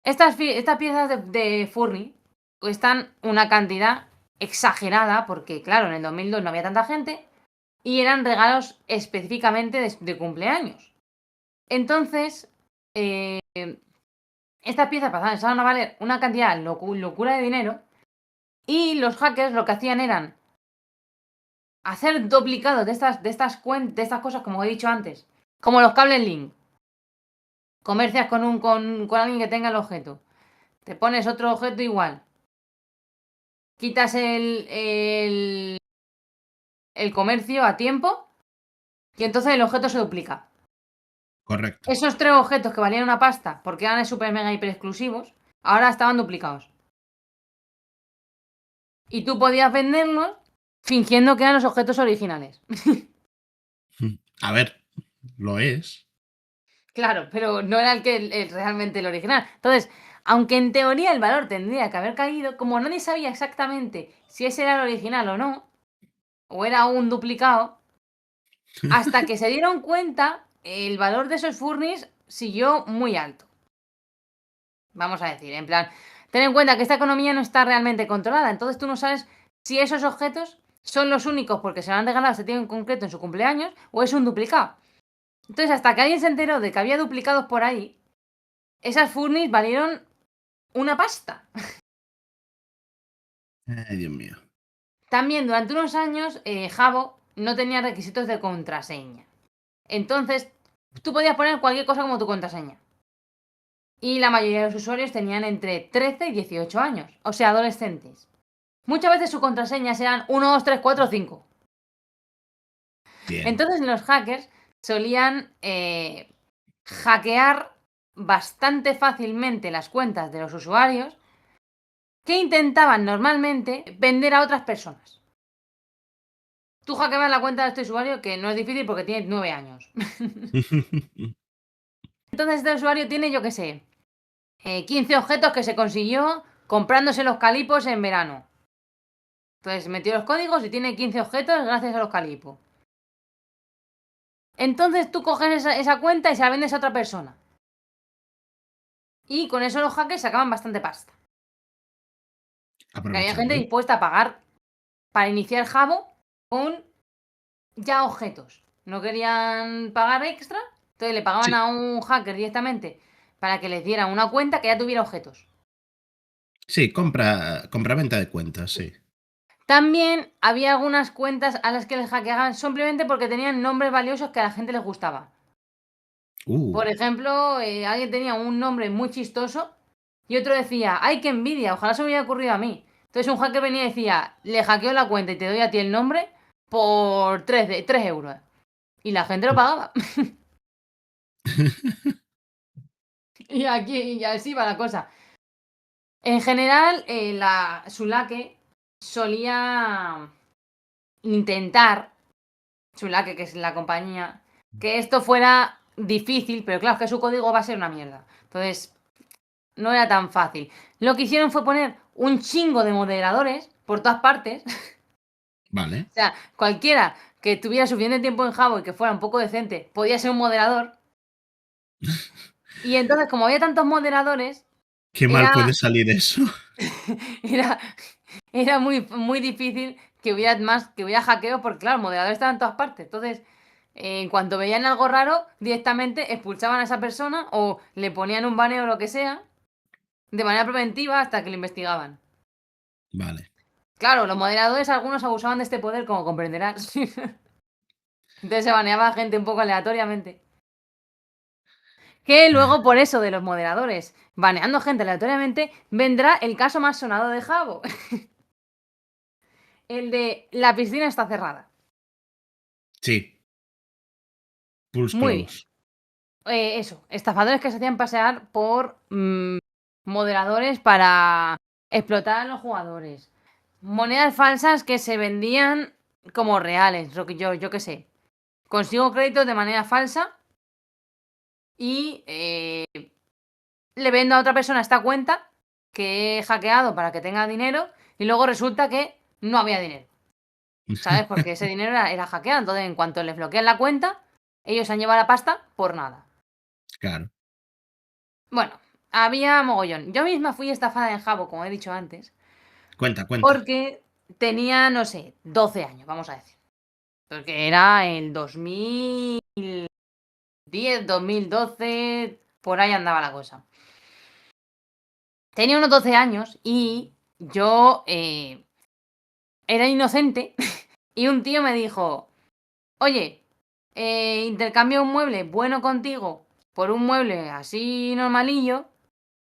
Estas piezas de Furry cuestan una cantidad exagerada porque, claro, en el 2002 no había tanta gente y eran regalos específicamente de cumpleaños. Entonces, eh, estas piezas pasaban a valer una cantidad locura de dinero y los hackers lo que hacían eran hacer duplicados de estas cosas, como he dicho antes, como los cables link. Comercias con alguien que tenga el objeto. Te pones otro objeto igual. Quitas el comercio a tiempo y entonces el objeto se duplica. Correcto. Esos 3 objetos que valían una pasta porque eran super mega hiper exclusivos, ahora estaban duplicados. Y tú podías venderlos fingiendo que eran los objetos originales. A ver, lo es. Claro, pero no era realmente el original. Entonces, aunque en teoría el valor tendría que haber caído, como nadie sabía exactamente si ese era el original o no, o era un duplicado, hasta que se dieron cuenta, el valor de esos furnis siguió muy alto. Vamos a decir, en plan, ten en cuenta que esta economía no está realmente controlada, entonces tú no sabes si esos objetos son los únicos porque se lo han regalado a ese tío en concreto en su cumpleaños o es un duplicado. Entonces, hasta que alguien se enteró de que había duplicados por ahí, esas furnis valieron una pasta. Ay, Dios mío. También durante unos años, Jabo no tenía requisitos de contraseña. Entonces, tú podías poner cualquier cosa como tu contraseña. Y la mayoría de los usuarios tenían entre 13 y 18 años, o sea, adolescentes. Muchas veces sus contraseñas eran 1, 2, 3, 4, 5. Bien. Entonces los hackers solían hackear bastante fácilmente las cuentas de los usuarios que intentaban normalmente vender a otras personas. Tú hackeabas la cuenta de este usuario, que no es difícil porque tiene 9 años. Entonces este usuario tiene, yo qué sé, 15 objetos que se consiguió comprándose los calipos en verano. Entonces metió los códigos y tiene 15 objetos gracias a los calipos. Entonces tú coges esa cuenta y se la vendes a otra persona. Y con eso los hackers sacaban bastante pasta. Porque había gente Aprovechando. dispuesta a pagar para iniciar Jabo con ya objetos. No querían pagar extra, entonces le pagaban Sí, a un hacker directamente para que les diera una cuenta que ya tuviera objetos. sí, compra-venta de cuentas, sí. También había algunas cuentas a las que les hackeaban simplemente porque tenían nombres valiosos que a la gente les gustaba. Uh, Por ejemplo, alguien tenía un nombre muy chistoso y otro decía, ¡ay, qué envidia! Ojalá se me hubiera ocurrido a mí. Entonces un hacker venía y decía, le hackeo la cuenta y te doy a ti el nombre por 3 euros. Y la gente lo pagaba. Y así va la cosa. En general, Sulake solía intentar, Sulake, que es la compañía, que esto fuera difícil, pero claro, es que su código va a ser una mierda. Entonces, no era tan fácil. Lo que hicieron fue poner un chingo de moderadores por todas partes. Vale. O sea, cualquiera que tuviera suficiente tiempo en Jabo y que fuera un poco decente podía ser un moderador. Y entonces, como había tantos moderadores, Qué mal era, puede salir eso. era, era muy, muy difícil que hubiera hackeo, porque claro, el moderador estaba en todas partes. Entonces, en cuanto veían algo raro, directamente expulsaban a esa persona o le ponían un baneo o lo que sea, de manera preventiva hasta que lo investigaban. Vale. Claro, los moderadores algunos abusaban de este poder, como comprenderás. Entonces se baneaba a gente un poco aleatoriamente. Que luego, por eso de los moderadores baneando gente aleatoriamente, vendrá el caso más sonado de Jabo. El de la piscina está cerrada. Sí. Pulse Muy bien. close. Eso, estafadores que se hacían pasear por moderadores para explotar a los jugadores. Monedas falsas que se vendían como reales, lo que yo qué sé. Consigo créditos de manera falsa y le vendo a otra persona esta cuenta que he hackeado para que tenga dinero y luego resulta que no había dinero. ¿Sabes? Porque ese dinero era hackeado. Entonces, en cuanto les bloquean la cuenta, ellos se han llevado la pasta por nada. Claro. Bueno, había mogollón. Yo misma fui estafada en Jabo, como he dicho antes, Cuenta, cuenta. porque tenía, no sé, 12 años, vamos a decir. Porque era el 2010, 2012, por ahí andaba la cosa. Tenía unos 12 años y yo era inocente y un tío me dijo, oye, intercambio un mueble bueno contigo por un mueble así normalillo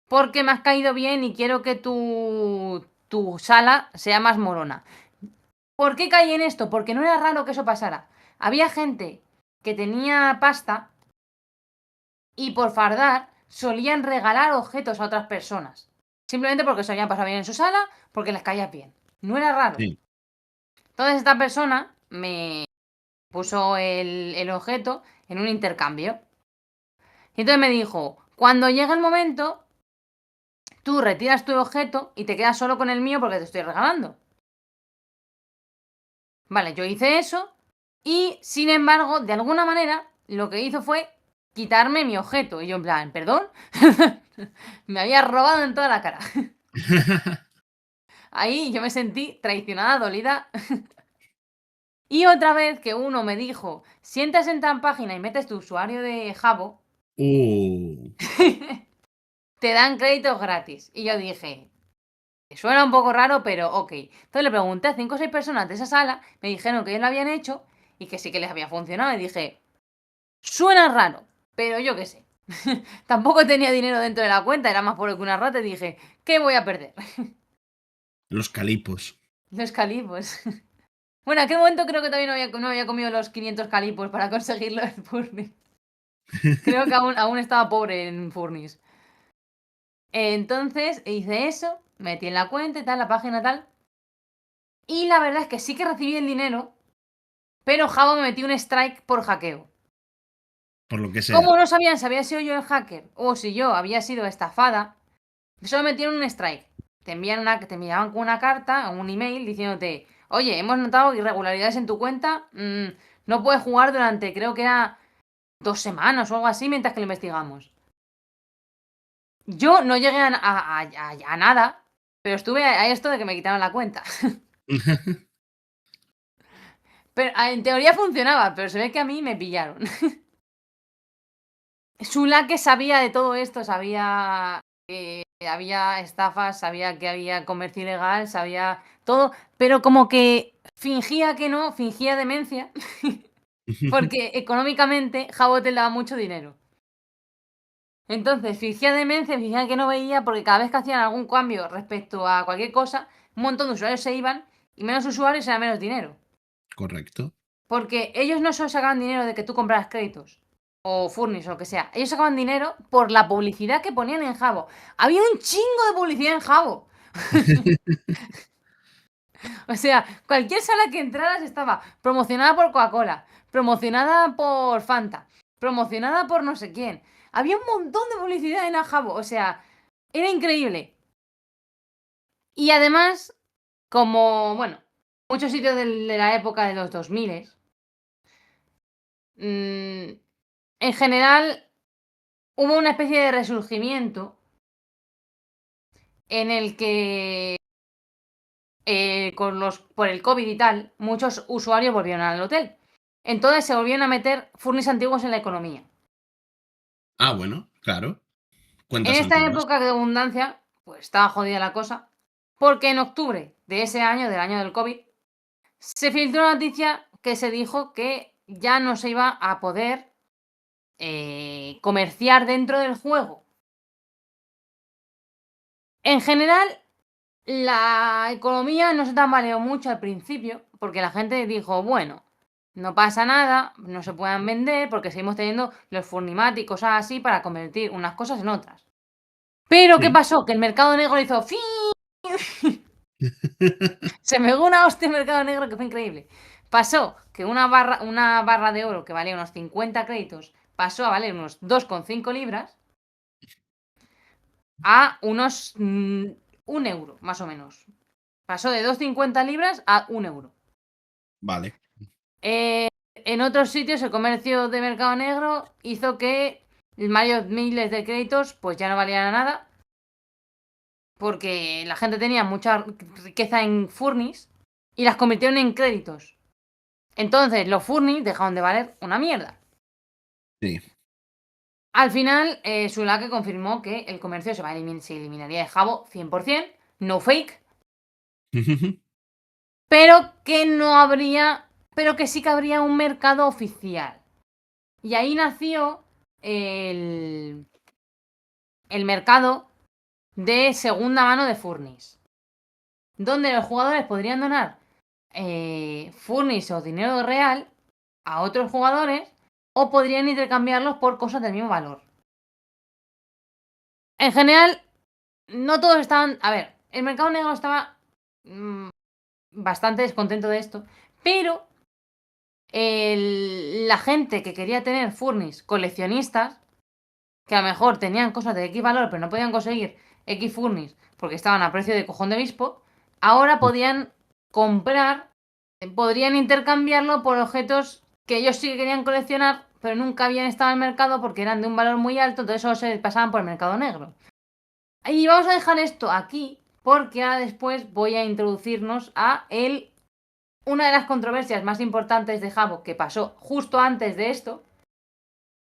porque me has caído bien y quiero que tu sala sea más morona. ¿Por qué caí en esto? Porque no era raro que eso pasara. Había gente que tenía pasta y por fardar solían regalar objetos a otras personas. Simplemente porque se habían pasado bien en su sala, porque les caía bien. No era raro. Sí. Entonces esta persona me puso el objeto en un intercambio. Y entonces me dijo, cuando llegue el momento, tú retiras tu objeto y te quedas solo con el mío porque te estoy regalando. Vale, yo hice eso y, sin embargo, de alguna manera, lo que hizo fue quitarme mi objeto. Y yo en plan, ¿perdón? Me había robado en toda la cara. Ahí yo me sentí traicionada, dolida. Y otra vez que uno me dijo, si entras en tal página y metes tu usuario de Jabo, Uh. te dan créditos gratis. Y yo dije, suena un poco raro, pero ok. Entonces le pregunté a 5 o 6 personas de esa sala, me dijeron que ellos lo habían hecho y que sí que les había funcionado. Y dije, suena raro, pero yo qué sé. Tampoco tenía dinero dentro de la cuenta, era más pobre que una rata y dije, ¿qué voy a perder? Los calipos. Los calipos. Bueno, en aquel momento creo que todavía no había comido los 500 calipos para conseguirlo en Furnis. Creo que aún estaba pobre en Furnis. Entonces hice eso, metí en la cuenta y tal, la página tal. Y la verdad es que sí que recibí el dinero, pero Java me metió un strike por hackeo. Por lo que sea. Como no sabían si había sido yo el hacker o si yo había sido estafada, solo me metieron un strike. Te enviaban con una carta o un email diciéndote, oye, hemos notado irregularidades en tu cuenta, no puedes jugar durante, creo que era 2 semanas o algo así mientras que lo investigamos. Yo no llegué a nada, pero estuve a esto de que me quitaron la cuenta. Pero en teoría funcionaba, pero se ve que a mí me pillaron. Sulake sabía de todo esto, sabía que había estafas, sabía que había comercio ilegal, sabía todo, pero como que fingía que no, fingía demencia, porque económicamente Jabotel daba mucho dinero. Entonces fingía demencia, fingía que no veía, porque cada vez que hacían algún cambio respecto a cualquier cosa, un montón de usuarios se iban y menos usuarios era menos dinero. Correcto. Porque ellos no solo sacaban dinero de que tú compraras créditos o furnis o lo que sea. Ellos sacaban dinero por la publicidad que ponían en Jabo. Había un chingo de publicidad en Jabo. O sea, cualquier sala que entraras estaba promocionada por Coca-Cola, promocionada por Fanta, promocionada por no sé quién. Había un montón de publicidad en Jabo. O sea, Era increíble. Y además, como, bueno, muchos sitios de la época de los 2000, en general hubo una especie de resurgimiento en el que por el COVID y tal, muchos usuarios volvieron al hotel. Entonces se volvieron a meter furnis antiguos en la economía. Ah, bueno, claro. En Cuentas esta antiguas. época de abundancia, pues estaba jodida la cosa, porque en octubre de ese año, del año del COVID, se filtró una noticia que se dijo que ya no se iba a poder comerciar dentro del juego. En general, la economía no se tambaleó mucho al principio, porque la gente dijo, bueno, no pasa nada, no se puedan vender, porque seguimos teniendo los Furnimat y cosas así para convertir unas cosas en otras. Pero, ¿qué Sí. pasó? Que el mercado negro le hizo ¡fin! Se me dio una hostia el mercado negro que fue increíble. Pasó que una barra de oro que valía unos 50 créditos pasó a valer unos 2,5 libras a unos 1 euro, más o menos. Pasó de 2,50 libras a 1 euro. Vale. En otros sitios el comercio de mercado negro hizo que varios miles de créditos pues ya no valieran nada porque la gente tenía mucha riqueza en furnis y las convirtieron en créditos. Entonces los furnis dejaron de valer una mierda. Sí. Al final, Sulake confirmó que el comercio se eliminaría de Jabo 100%, no fake, pero que no habría, pero que sí que habría un mercado oficial. Y ahí nació el mercado de segunda mano de furnis, donde los jugadores podrían donar furnis o dinero real a otros jugadores o podrían intercambiarlos por cosas del mismo valor. En general, no todos estaban. A ver, el mercado negro estaba bastante descontento de esto, pero la gente que quería tener furnis coleccionistas, que a lo mejor tenían cosas de X valor, pero no podían conseguir X furnis porque estaban a precio de cojón de obispo, ahora podían comprar, podrían intercambiarlo por objetos que ellos sí querían coleccionar, pero nunca habían estado en el mercado porque eran de un valor muy alto, entonces solo se pasaban por el mercado negro. Y vamos a dejar esto aquí porque ahora después voy a introducirnos a una de las controversias más importantes de Jabo que pasó justo antes de esto,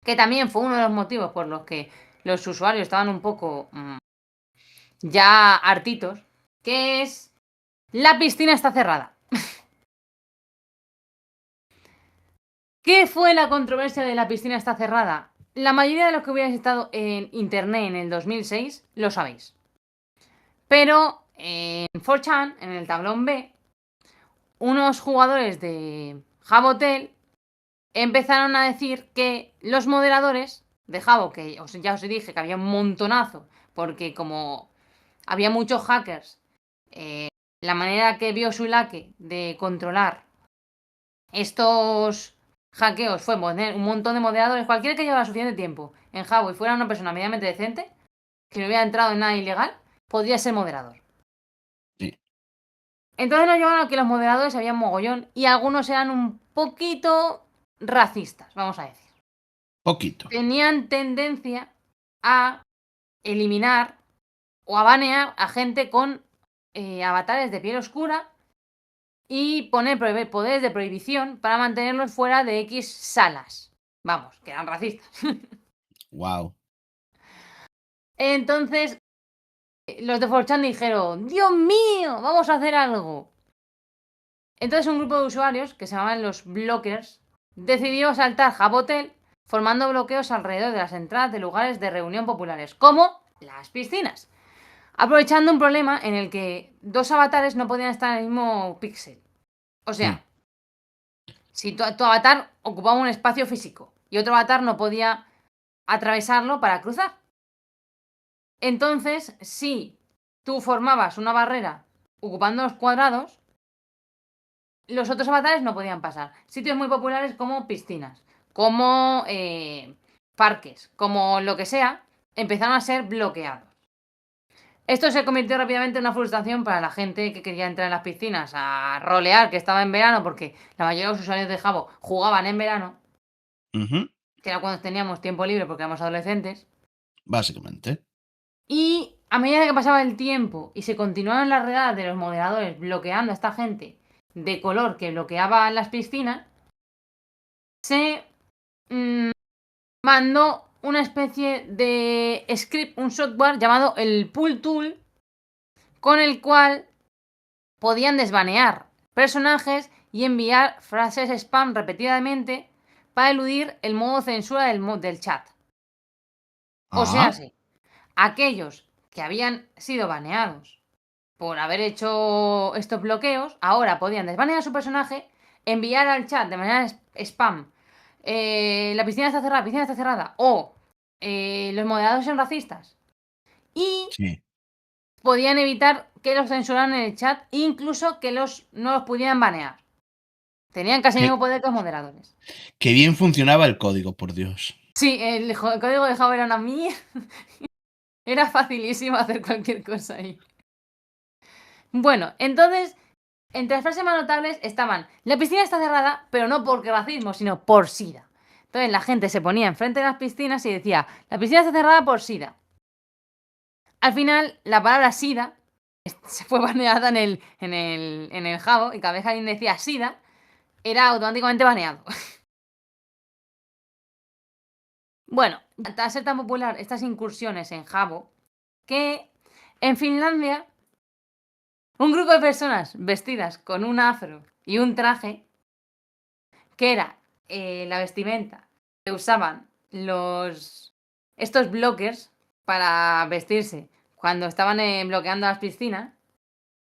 que también fue uno de los motivos por los que los usuarios estaban un poco ya hartitos, que es la piscina está cerrada. ¿Qué fue la controversia de la piscina está cerrada? La mayoría de los que hubierais estado en internet en el 2006 lo sabéis. Pero en 4chan, en el tablón B, unos jugadores de Jabotel empezaron a decir que los moderadores de Jabo, que ya os dije que había un montonazo, porque como había muchos hackers, la manera que vio Sulake de controlar estos hackeos fue poner un montón de moderadores, cualquiera que llevara suficiente tiempo en Jabo y fuera una persona medianamente decente, que no hubiera entrado en nada ilegal, podría ser moderador. Sí. Entonces nos llevaron a que los moderadores había mogollón y algunos eran un poquito racistas, vamos a decir. Poquito. Tenían tendencia a eliminar o a banear a gente con avatares de piel oscura y poner poderes de prohibición para mantenerlos fuera de X salas. Vamos, que eran racistas. Wow. Entonces, los de 4chan dijeron, ¡Dios mío! ¡Vamos a hacer algo! Entonces un grupo de usuarios, que se llamaban los blockers, decidió saltar Jabotel formando bloqueos alrededor de las entradas de lugares de reunión populares, como las piscinas, aprovechando un problema en el que dos avatares no podían estar en el mismo píxel. O sea, si tu avatar ocupaba un espacio físico y otro avatar no podía atravesarlo para cruzar. Entonces, si tú formabas una barrera ocupando los cuadrados, los otros avatares no podían pasar. Sitios muy populares como piscinas, como parques, como lo que sea, empezaron a ser bloqueados. Esto se convirtió rápidamente en una frustración para la gente que quería entrar en las piscinas a rolear, que estaba en verano, porque la mayoría de los usuarios de Habbo jugaban en verano, Ujú, que era cuando teníamos tiempo libre porque éramos adolescentes. básicamente. Y a medida que pasaba el tiempo y se continuaron las redadas de los moderadores bloqueando a esta gente de color que bloqueaba las piscinas, se mandó una especie de script, un software llamado el Pool Tool, con el cual podían desbanear personajes y enviar frases spam repetidamente para eludir el modo censura del chat. O sea, Ah, sí, aquellos que habían sido baneados por haber hecho estos bloqueos, ahora podían desbanear a su personaje, enviar al chat de manera spam, la piscina está cerrada, o los moderadores son racistas, y sí. podían evitar que los censuraran en el chat, incluso que no los pudieran banear. Tenían casi el Qué, mismo poder que los moderadores. qué bien funcionaba el código, por Dios. Sí, el código de Java era una mierda. Era facilísimo hacer cualquier cosa ahí. Bueno, entonces, entre las frases más notables estaban: la piscina está cerrada, pero no por racismo, sino por SIDA. Entonces la gente se ponía enfrente de las piscinas y decía: la piscina está cerrada por SIDA. Al final, la palabra SIDA se fue baneada en el Jabo, y cada vez que alguien decía SIDA, era automáticamente baneado. Bueno, al ser tan popular estas incursiones en Jabo, que en Finlandia un grupo de personas vestidas con un afro y un traje, que era la vestimenta que usaban estos blockers para vestirse cuando estaban bloqueando las piscinas,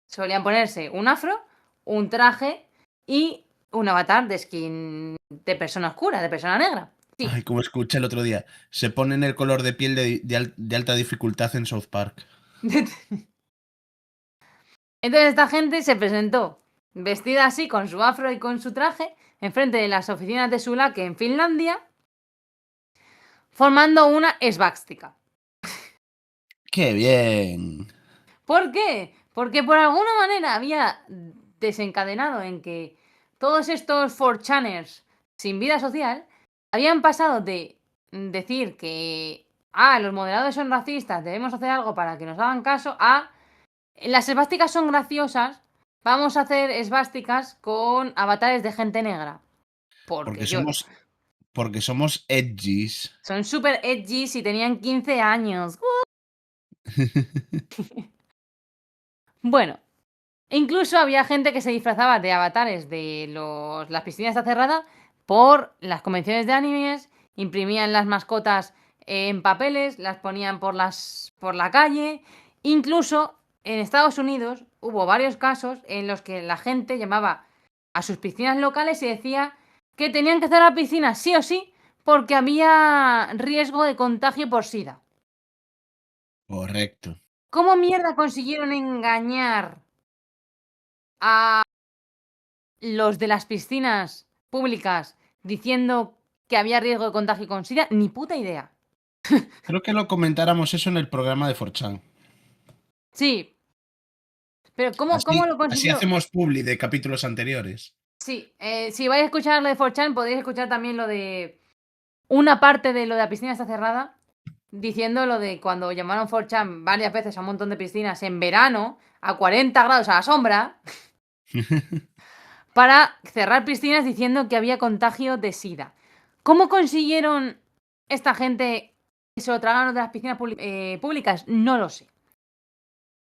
solían ponerse un afro, un traje y un avatar de skin de persona oscura, de persona negra. Sí. Ay, como escuché el otro día. Se ponen el color de piel de alta dificultad en South Park. Entonces esta gente se presentó vestida así, con su afro y con su traje, enfrente de las oficinas de Sulake en Finlandia, formando una esvástica. ¡Qué bien! ¿Por qué? Porque por alguna manera había desencadenado en que todos estos 4chaners sin vida social habían pasado de decir que los moderadores son racistas, debemos hacer algo para que nos hagan caso, a las esvásticas son graciosas, vamos a hacer esvásticas con avatares de gente negra. Porque Porque somos, lloro. porque somos edgys. Son súper edgy si tenían 15 años. Bueno, incluso había gente que se disfrazaba de avatares de las piscinas está cerrada por las convenciones de animes, imprimían las mascotas en papeles, las ponían por la calle. Incluso en Estados Unidos hubo varios casos en los que la gente llamaba a sus piscinas locales y decía que tenían que cerrar piscinas sí o sí porque había riesgo de contagio por SIDA. Correcto. ¿Cómo mierda consiguieron engañar a los de las piscinas públicas diciendo que había riesgo de contagio con SIDA? Ni puta idea. Creo que lo comentáramos eso en el programa de 4chan. Sí, pero ¿cómo Así, lo así consiguió? hacemos publi de capítulos anteriores. Sí, si vais a escuchar lo de 4chan, podéis escuchar también lo de una parte de lo de la piscina está cerrada, diciendo lo de cuando llamaron 4chan varias veces a un montón de piscinas en verano, a 40 grados a la sombra, para cerrar piscinas diciendo que había contagio de SIDA. ¿Cómo consiguieron esta gente que se lo tragaron de las piscinas públicas? No lo sé.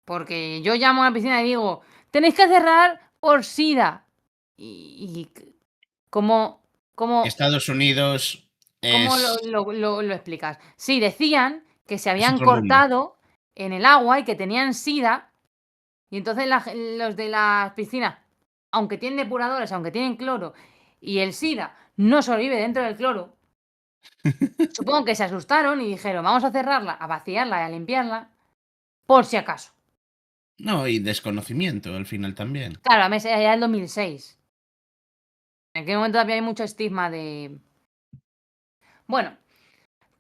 Porque yo llamo a la piscina y digo, tenéis que cerrar por SIDA. Y ¿cómo, cómo, Estados Unidos cómo es, lo explicas? Sí, decían que se es habían otro mundo. cortado en el agua y que tenían SIDA. Y entonces los de las piscinas, aunque tienen depuradores, aunque tienen cloro, y el SIDA no sobrevive dentro del cloro, supongo que se asustaron y dijeron, vamos a cerrarla, a vaciarla y a limpiarla, por si acaso. No, y desconocimiento al final también. Claro, a mí era el 2006. En aquel momento todavía hay mucho estigma de... Bueno,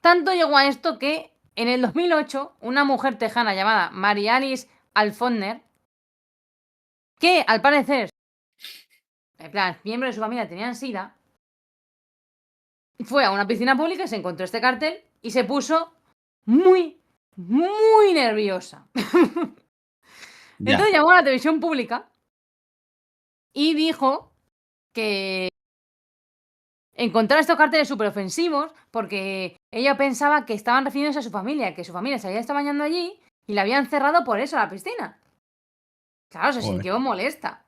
tanto llegó a esto que En el 2008, una mujer tejana llamada Marialis Alfonner, que al parecer, en plan, miembros de su familia tenían SIDA, fue a una piscina pública y se encontró este cartel y se puso muy, muy nerviosa. Ya. Entonces llamó a la televisión pública y dijo que encontrar estos carteles súper ofensivos porque ella pensaba que estaban refiriéndose a su familia, que su familia se había estado bañando allí y la habían cerrado por eso a la piscina. Claro, se Joder. sintió molesta.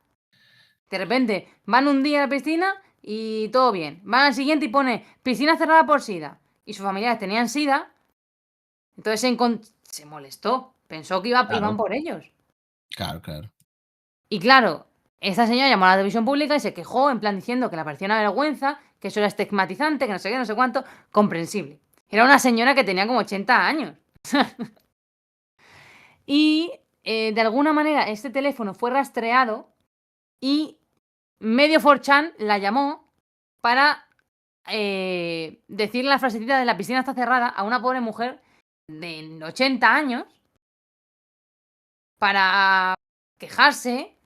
De repente van un día a la piscina y todo bien. Van al siguiente y pone piscina cerrada por SIDA. Y sus familiares tenían SIDA. Entonces se molestó. Pensó que iban Claro, por ellos. claro. Y claro, esta señora llamó a la televisión pública y se quejó, en plan diciendo que le parecía una vergüenza, que eso era estigmatizante, que no sé qué, no sé cuánto. Comprensible. Era una señora que tenía como 80 años. Y de alguna manera este teléfono fue rastreado y medio 4chan la llamó para decirle la frasecita de la piscina está cerrada a una pobre mujer de 80 años para quejarse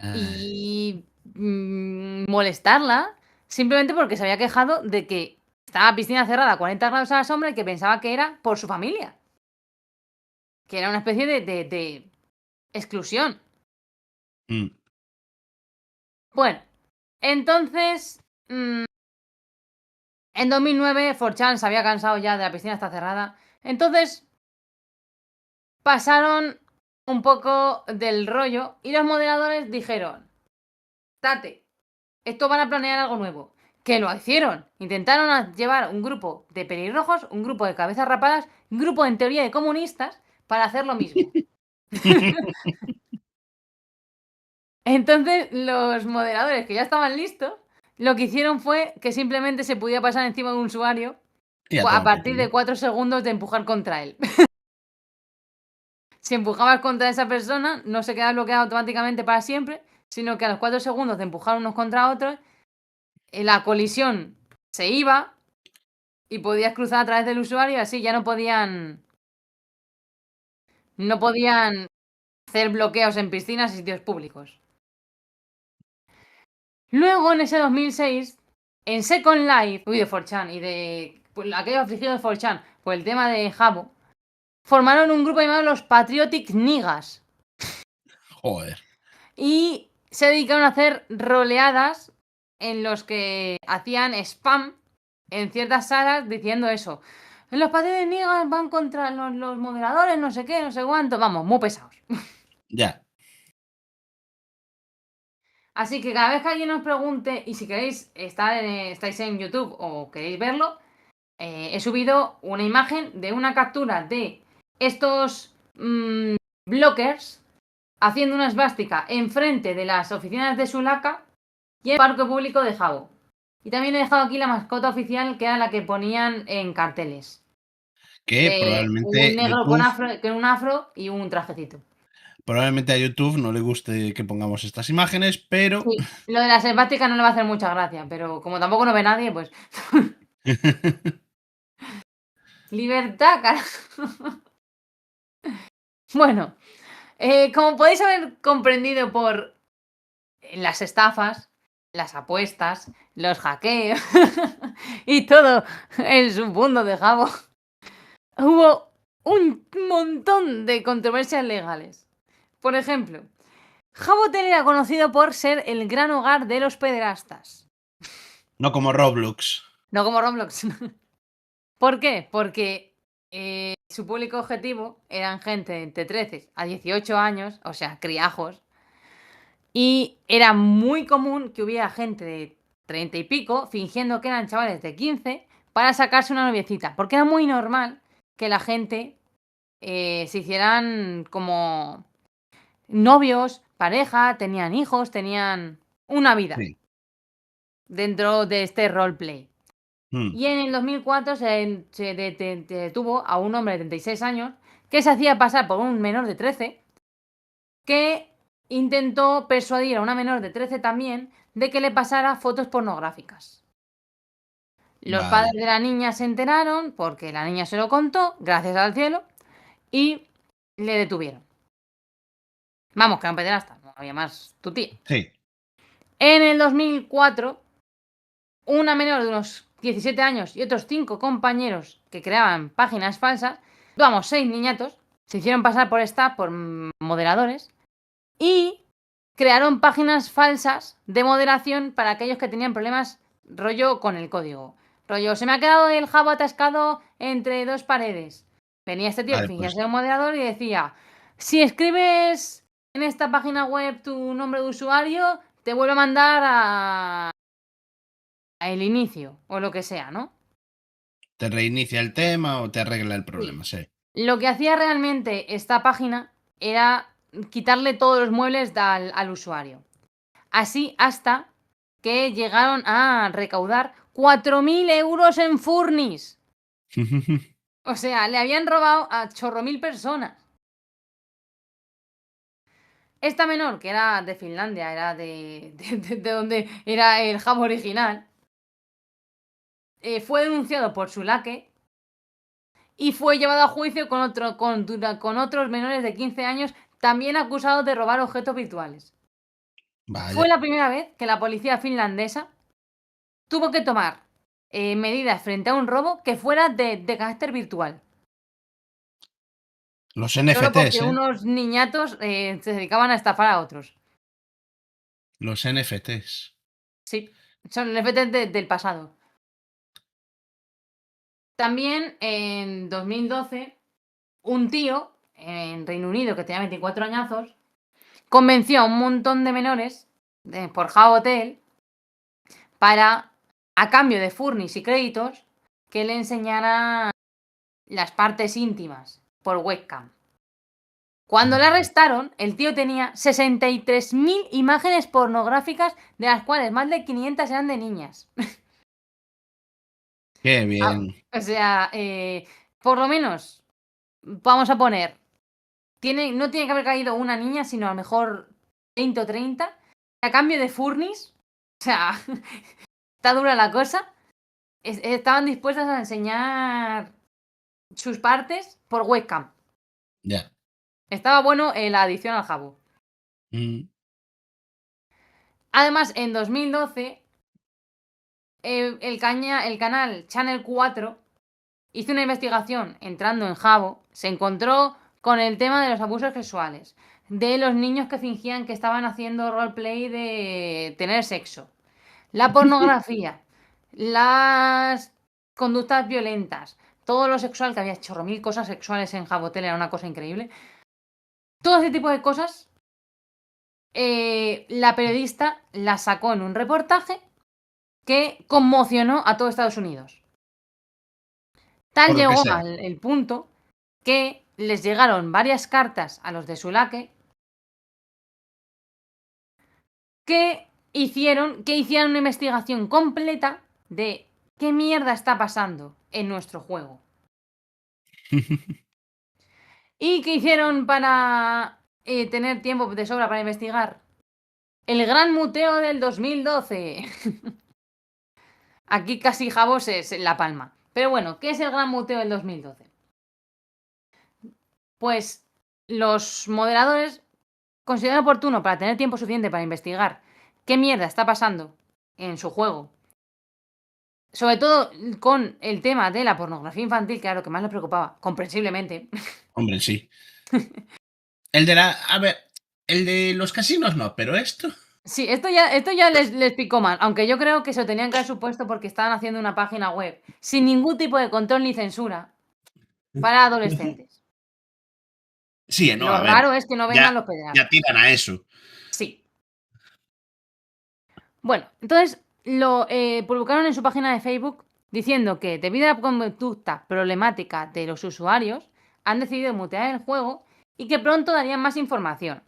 y molestarla simplemente porque se había quejado de que estaba la piscina cerrada a 40 grados a la sombra y que pensaba que era por su familia. Que era una especie de exclusión. Mm. Bueno, entonces en 2009 4chan se había cansado ya de la piscina está cerrada. Entonces pasaron un poco del rollo y los moderadores dijeron, Tate, esto van a planear algo nuevo. Que lo hicieron. Intentaron llevar un grupo de pelirrojos, un grupo de cabezas rapadas, un grupo en teoría de comunistas para hacer lo mismo. Entonces los moderadores que ya estaban listos, lo que hicieron fue que simplemente se podía pasar encima de un usuario Y a a tomar por partir de culo. 4 segundos de empujar contra él. Si empujabas contra esa persona, no se queda bloqueado automáticamente para siempre, sino que a los 4 segundos de empujar unos contra otros, la colisión se iba y podías cruzar a través del usuario y así ya no podían hacer bloqueos en piscinas y sitios públicos. Luego, en ese 2006, en Second Life, de 4chan y de pues, aquellos afligidos de 4chan por el tema de Jabo, formaron un grupo llamado los Patriotic Niggas. Joder. Y se dedicaron a hacer roleadas en los que hacían spam en ciertas salas diciendo eso. Los Patriotic Niggas van contra los moderadores, no sé qué, no sé cuánto. Vamos, muy pesados. Ya. Así que cada vez que alguien os pregunte, y si queréis estáis en YouTube o queréis verlo, he subido una imagen de una captura de estos blockers haciendo una esvástica enfrente de las oficinas de Sulaka y el parque público de Jabo. Y también he dejado aquí la mascota oficial, que era la que ponían en carteles. Que De un probablemente negro con YouTube, un afro y un trajecito. probablemente a YouTube no le guste que pongamos estas imágenes, pero Sí, lo de las esvásticas no le va a hacer mucha gracia, pero como tampoco no ve nadie, pues. Libertad, carajo. Bueno, como podéis haber comprendido por las estafas, las apuestas, los hackeos y todo el submundo de Jabo, hubo un montón de controversias legales. Por ejemplo, Jabotel era conocido por ser el gran hogar de los pederastas. no como Roblox. No como Roblox. ¿Por qué? Porque su público objetivo eran gente entre 13 a 18 años, o sea, criajos. Y era muy común que hubiera gente de 30 y pico fingiendo que eran chavales de 15 para sacarse una noviecita. Porque era muy normal que la gente se hicieran como novios, pareja, tenían hijos, tenían una vida Sí. dentro de este roleplay. Mm. Y en el 2004 se detuvo a un hombre de 36 años que se hacía pasar por un menor de 13 que intentó persuadir a una menor de 13 también de que le pasara fotos pornográficas. Los Vale. padres de la niña se enteraron porque la niña se lo contó, gracias al cielo, y le detuvieron. Vamos, que era un pederasta, no había más tu tía. Sí. En el 2004, una menor de unos 17 años y otros 5 compañeros que creaban páginas falsas, vamos, 6 niñatos, se hicieron pasar por por moderadores y crearon páginas falsas de moderación para aquellos que tenían problemas rollo con el código. Rollo, se me ha quedado el jabo atascado entre dos paredes. Venía este tío que Vale, fingía pues ser un moderador y decía, si escribes en esta página web tu nombre de usuario, te vuelve a mandar a el inicio o lo que sea, ¿no? te reinicia el tema o te arregla el Sí. problema, sí. Lo que hacía realmente esta página era quitarle todos los muebles al usuario. Así hasta que llegaron a recaudar 4.000 euros en furnis. O sea, le habían robado a chorro mil personas. Esta menor, que era de Finlandia, era de donde era el jabo original, fue denunciado por su laque y fue llevado a juicio con otros menores de 15 años, también acusados de robar objetos virtuales. Fue Vaya. la primera vez que la policía finlandesa tuvo que tomar medidas frente a un robo que fuera de carácter virtual. Los Solo porque NFTs, ¿eh? unos niñatos se dedicaban a estafar a otros. Los NFTs. Sí, son efectos del pasado. También en 2012, un tío en Reino Unido que tenía 24 añazos convenció a un montón de menores por Hotel para, a cambio de furnis y créditos, que le enseñara las partes íntimas por webcam. Cuando le arrestaron, el tío tenía 63.000 imágenes pornográficas, de las cuales más de 500 eran de niñas. Qué bien. O sea, por lo menos, vamos a poner, no tiene que haber caído una niña, sino a lo mejor 20 o 30, a cambio de furnis. O sea, está dura la cosa. Estaban dispuestas a enseñar sus partes por webcam. Ya. Estaba bueno la adición al jabo. Mm. Además, en 2012, el canal Channel 4 hizo una investigación entrando en Jabo, se encontró con el tema de los abusos sexuales, de los niños que fingían que estaban haciendo roleplay de tener sexo, la pornografía, las conductas violentas, todo lo sexual, que había chorro mil cosas sexuales en Jabotel, era una cosa increíble. Todo ese tipo de cosas, la periodista las sacó en un reportaje que conmocionó a todo Estados Unidos. Tal Por lo que llegó sea. el punto que les llegaron varias cartas a los de Sulake que hicieron una investigación completa de qué mierda está pasando en nuestro juego. ¿Y qué hicieron para tener tiempo de sobra para investigar? El Gran Muteo del 2012. Aquí casi Jabos es La Palma. Pero bueno, ¿qué es el Gran Muteo del 2012? Pues los moderadores consideran oportuno, para tener tiempo suficiente para investigar qué mierda está pasando en su juego, sobre todo con el tema de la pornografía infantil, que era lo que más les preocupaba, comprensiblemente. Hombre, sí. El de la. A ver, el de los casinos no, pero esto. Sí, esto ya les picó mal, aunque yo creo que se lo tenían que haber supuesto porque estaban haciendo una página web sin ningún tipo de control ni censura para adolescentes. Sí, no, Lo a ver. raro es que no vengan Ya, los ya pederastas. tiran a eso. Sí. Bueno, entonces lo publicaron en su página de Facebook diciendo que, debido a la conducta problemática de los usuarios, han decidido mutear el juego y que pronto darían más información.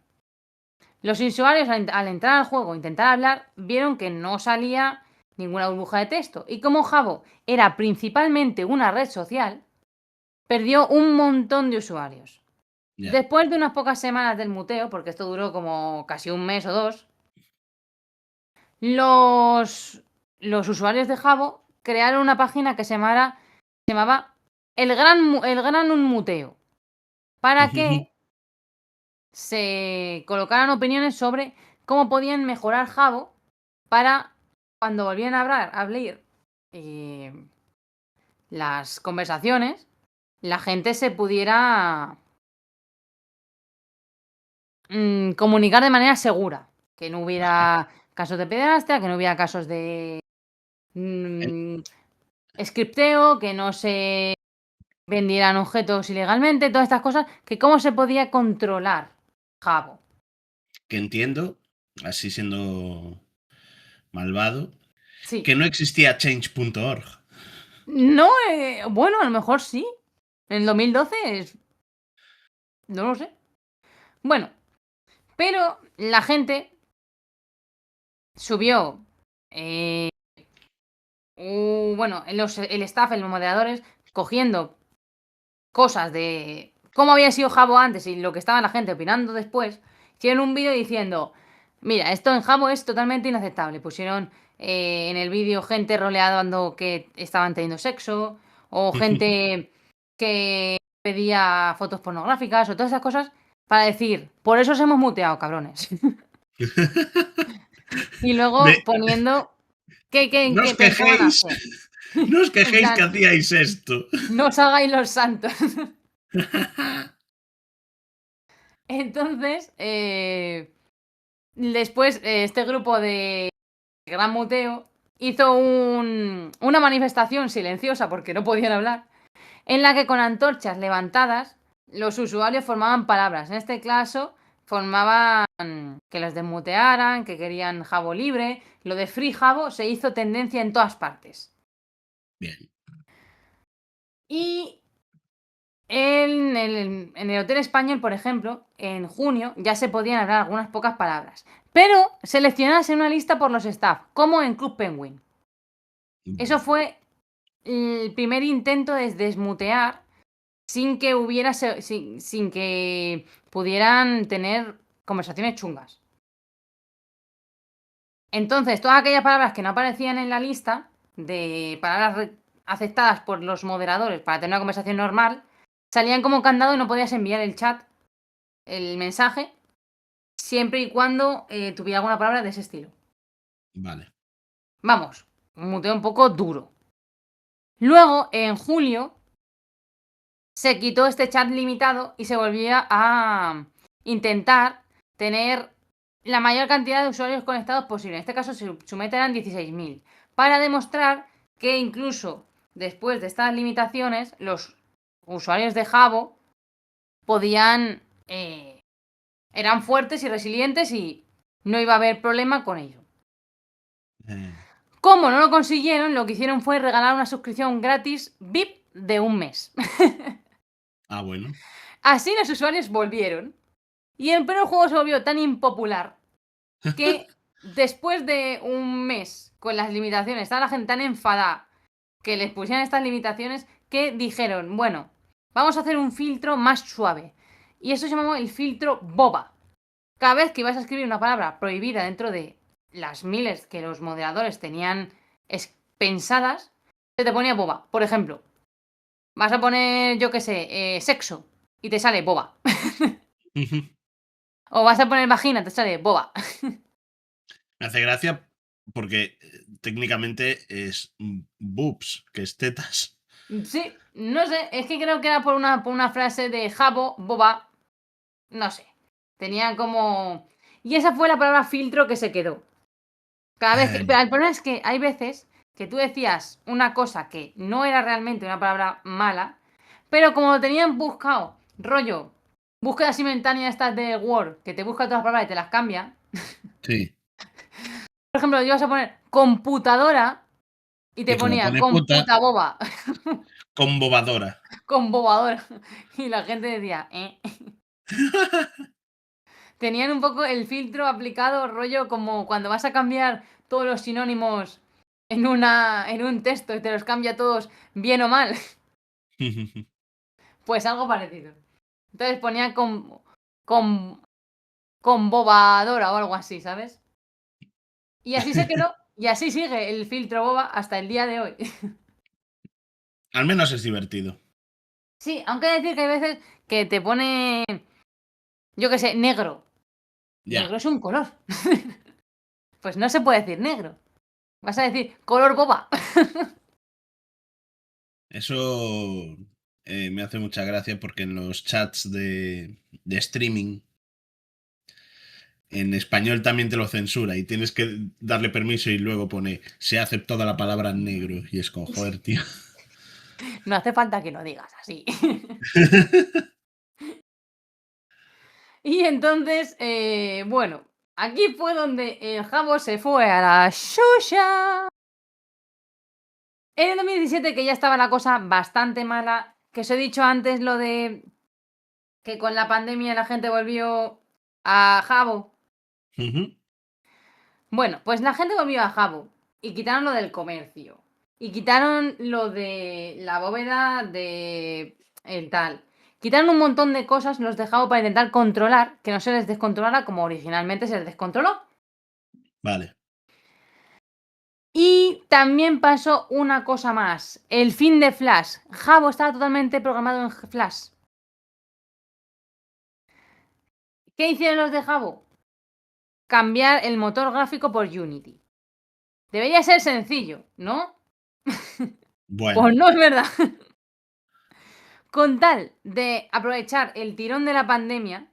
Los usuarios, al entrar al juego e intentar hablar, vieron que no salía ninguna burbuja de texto. Y como Jabo era principalmente una red social, perdió un montón de usuarios. Ya. Después de unas pocas semanas del muteo, porque esto duró como casi un mes o dos, los usuarios de Jabo crearon una página que se llamaba El Gran Unmuteo, para que se colocaran opiniones sobre cómo podían mejorar Jabo para cuando volvieran a hablar las conversaciones, la gente se pudiera comunicar de manera segura, que no hubiera casos de pederastia, que no hubiera casos de scripteo, que no se vendieran objetos ilegalmente, todas estas cosas, que cómo se podía controlar Jabo. Que entiendo, así siendo malvado, Sí. que no existía change.org. No, bueno, a lo mejor sí. En el 2012 no lo sé. Bueno, pero la gente subió, bueno, el staff, los moderadores, cogiendo cosas de cómo había sido Jabo antes y lo que estaba la gente opinando después, hicieron un vídeo diciendo, mira, esto en Jabo es totalmente inaceptable. Pusieron en el vídeo gente roleando que estaban teniendo sexo, o gente que pedía fotos pornográficas, o todas esas cosas, para decir, por eso os hemos muteado, cabrones. Y luego poniendo No qué os pensaban quejéis, hacer. no os En quejéis que plan, hacíais esto. no os hagáis los santos. Entonces, después este grupo de Gran Muteo hizo una manifestación silenciosa porque no podían hablar, en la que con antorchas levantadas los usuarios formaban palabras. En este caso, formaban que los desmutearan, que querían Jabo libre. Lo de Free Jabo se hizo tendencia en todas partes. Bien. Y en el Hotel Español, por ejemplo, en junio ya se podían hablar algunas pocas palabras, pero seleccionadas en una lista por los staff, como en Club Penguin. Eso fue el primer intento de desmutear sin que sin que pudieran tener conversaciones chungas. Entonces, todas aquellas palabras que no aparecían en la lista de palabras aceptadas por los moderadores para tener una conversación normal, salían como candado y no podías enviar el chat, el mensaje, siempre y cuando tuviera alguna palabra de ese estilo. Vale. Vamos, un muteo un poco duro. Luego, en julio, se quitó este chat limitado y se volvía a intentar tener la mayor cantidad de usuarios conectados posible. En este caso, su meta eran 16.000. Para demostrar que incluso después de estas limitaciones, los usuarios de Jabo podían... eran fuertes y resilientes y no iba a haber problema con ello. Como no lo consiguieron, lo que hicieron fue regalar una suscripción gratis VIP de un mes. Ah, bueno. Así los usuarios volvieron. Pero el juego se volvió tan impopular que después de un mes con las limitaciones, estaba la gente tan enfadada que les pusieran estas limitaciones que dijeron, bueno, vamos a hacer un filtro más suave. Y eso se llamó el filtro boba. Cada vez que ibas a escribir una palabra prohibida dentro de las miles que los moderadores tenían pensadas, se te ponía boba. Por ejemplo, vas a poner, yo qué sé, sexo y te sale boba. O vas a poner vagina, te sale boba. Me hace gracia porque técnicamente es boobs, que es tetas. Sí, no sé, es que creo que era por una frase de Jabo, boba, no sé. Tenía como... Y esa fue la palabra filtro que se quedó. Cada vez que... Pero el problema es que hay veces que tú decías una cosa que no era realmente una palabra mala, pero como lo tenían buscado, rollo, búsqueda simultánea estas de Word, que te busca todas las palabras y te las cambia. Sí. Por ejemplo, ibas a poner computadora y te Y como ponía pone puta, computaboba. conbobadora. Con bobadora. Y la gente decía, Tenían un poco el filtro aplicado, rollo como cuando vas a cambiar todos los sinónimos en un texto y te los cambia todos bien o mal. Pues algo parecido. Entonces ponía con bobadora o algo así, ¿sabes? Y así se quedó Y así sigue el filtro boba hasta el día de hoy. Al menos es divertido. Sí, aunque hay que decir que hay veces que te pone, yo qué sé, negro. Ya. Negro es un color. Pues no se puede decir negro. Vas a decir color boba. Eso me hace mucha gracia porque en los chats de streaming en español también te lo censura y tienes que darle permiso y luego pone se ha aceptado la palabra negro y es como joder, tío. No hace falta que lo digas así. Y entonces, bueno, aquí fue donde el Jabo se fue a la Xuxa. En el 2017, que ya estaba la cosa bastante mala, que os he dicho antes lo de que con la pandemia la gente volvió a Jabo. Ujú. Bueno, pues la gente volvió a Jabo y quitaron lo del comercio. Y quitaron lo de la bóveda de el tal. Quitaron un montón de cosas, los de Jabo para intentar controlar, que no se les descontrolara como originalmente se les descontroló. Vale. Y también pasó una cosa más, el fin de Flash. Jabo estaba totalmente programado en Flash. ¿Qué hicieron los de Jabo? Cambiar el motor gráfico por Unity. Debería ser sencillo, ¿no? Bueno. Pues no es verdad. Con tal de aprovechar el tirón de la pandemia,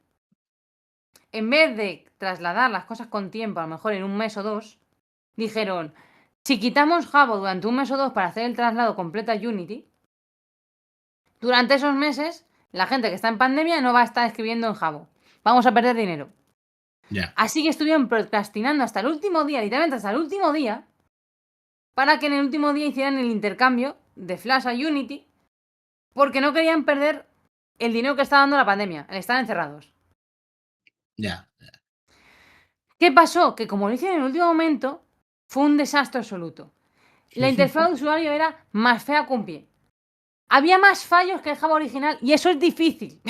en vez de trasladar las cosas con tiempo, a lo mejor en un mes o dos, dijeron, si quitamos Jabo durante un mes o dos para hacer el traslado completo a Unity, durante esos meses, la gente que está en pandemia no va a estar escribiendo en Jabo. Vamos a perder dinero. Ya. Así que estuvieron procrastinando hasta el último día, literalmente hasta el último día, para que en el último día hicieran el intercambio de Flash a Unity, porque no querían perder el dinero que está dando la pandemia, al estar encerrados. Ya. ¿Qué pasó? Que como lo hicieron en el último momento, fue un desastre absoluto. La interfaz de usuario era más fea que un pie. Había más fallos que el Java original y eso es difícil.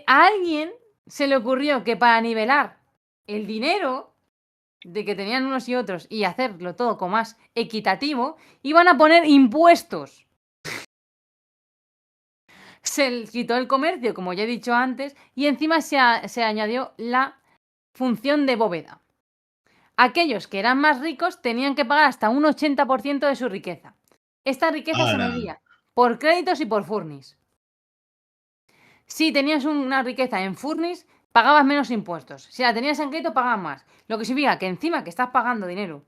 A alguien se le ocurrió que para nivelar el dinero de que tenían unos y otros y hacerlo todo como más equitativo, iban a poner impuestos. Se quitó el comercio, como ya he dicho antes, y encima se añadió la función de bóveda. Aquellos que eran más ricos tenían que pagar hasta un 80% de su riqueza. Esta riqueza se Ahora. medía por créditos y por furnis. Si tenías una riqueza en furnis, pagabas menos impuestos. Si la tenías en crédito, pagabas más. Lo que significa que encima que estás pagando dinero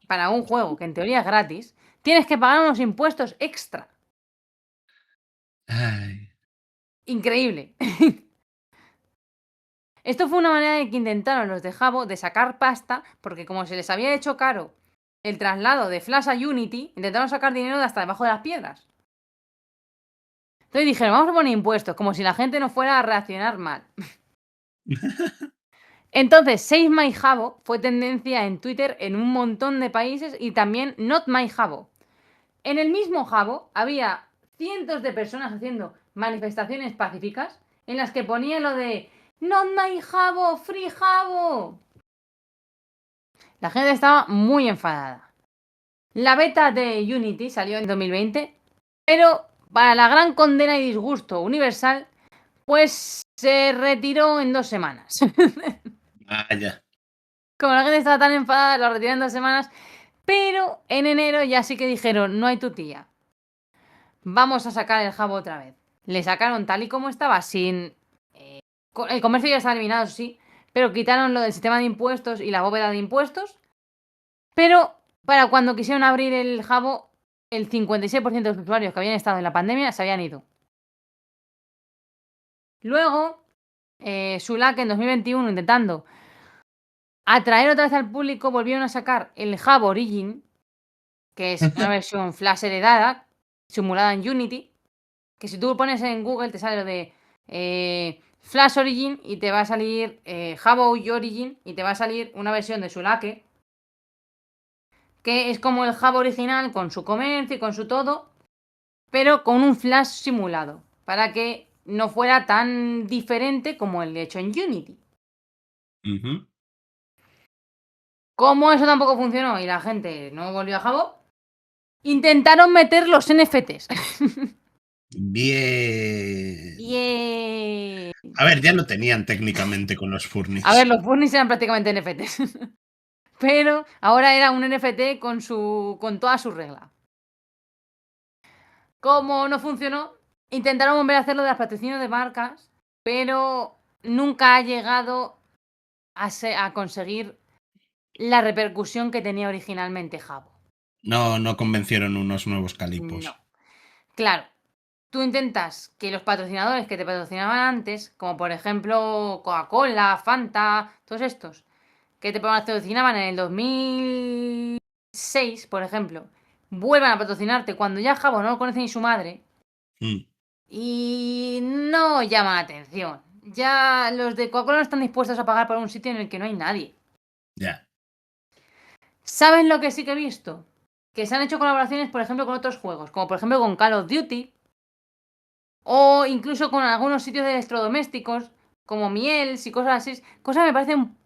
para un juego que en teoría es gratis, tienes que pagar unos impuestos extra. Ay. Increíble. Esto fue una manera de que intentaron los de Jabo de sacar pasta, porque como se les había hecho caro el traslado de Flash a Unity, intentaron sacar dinero de hasta debajo de las piedras. Entonces dijeron, vamos a poner impuestos, como si la gente no fuera a reaccionar mal. Entonces, Save My Jabo fue tendencia en Twitter en un montón de países y también Not My Jabo. En el mismo Jabo había cientos de personas haciendo manifestaciones pacíficas en las que ponían lo de Not My Jabo, Free Jabo. La gente estaba muy enfadada. La beta de Unity salió en 2020, pero para la gran condena y disgusto universal, pues se retiró en 2 semanas. Vaya. Como la gente estaba tan enfadada, lo retiraron en 2 semanas, pero en enero ya sí que dijeron, no hay tu tía. Vamos a sacar el Jabo otra vez. Le sacaron tal y como estaba, sin... el comercio ya está eliminado, sí, pero quitaron lo del sistema de impuestos y la bóveda de impuestos. Pero para cuando quisieron abrir el Jabo, el 56% de los usuarios que habían estado en la pandemia se habían ido. Luego, Sulak en 2021, intentando atraer otra vez al público, volvieron a sacar el Jabo Origin, que es una versión Flash heredada, simulada en Unity, que si tú pones en Google te sale lo de Flash Origin y te va a salir Jabo Origin y te va a salir una versión de Sulake, que es como el Java original con su comercio y con su todo, pero con un Flash simulado, para que no fuera tan diferente como el hecho en Unity. Ujú. Como eso tampoco funcionó y la gente no volvió a Habbo, intentaron meter los NFTs. Bien. Bien. A ver, ya lo tenían técnicamente con los Furnies. A ver, los Furnies eran prácticamente NFTs. Pero ahora era un NFT con toda su regla. Como no funcionó, intentaron volver a hacerlo de las patrocinios de marcas, pero nunca ha llegado a conseguir la repercusión que tenía originalmente Habbo. No convencieron unos nuevos calipos. No. Claro, tú intentas que los patrocinadores que te patrocinaban antes, como por ejemplo Coca-Cola, Fanta, todos estos, que te patrocinaban en el 2006, por ejemplo, vuelvan a patrocinarte cuando ya Habbo no lo conoce ni su madre Mm, y no llama la atención. Ya los de Coca-Cola no están dispuestos a pagar por un sitio en el que no hay nadie. ya. ¿Saben lo que sí que he visto? Que se han hecho colaboraciones, por ejemplo, con otros juegos, como por ejemplo con Call of Duty, o incluso con algunos sitios de electrodomésticos, como Miels y cosas así. Cosa que me parece un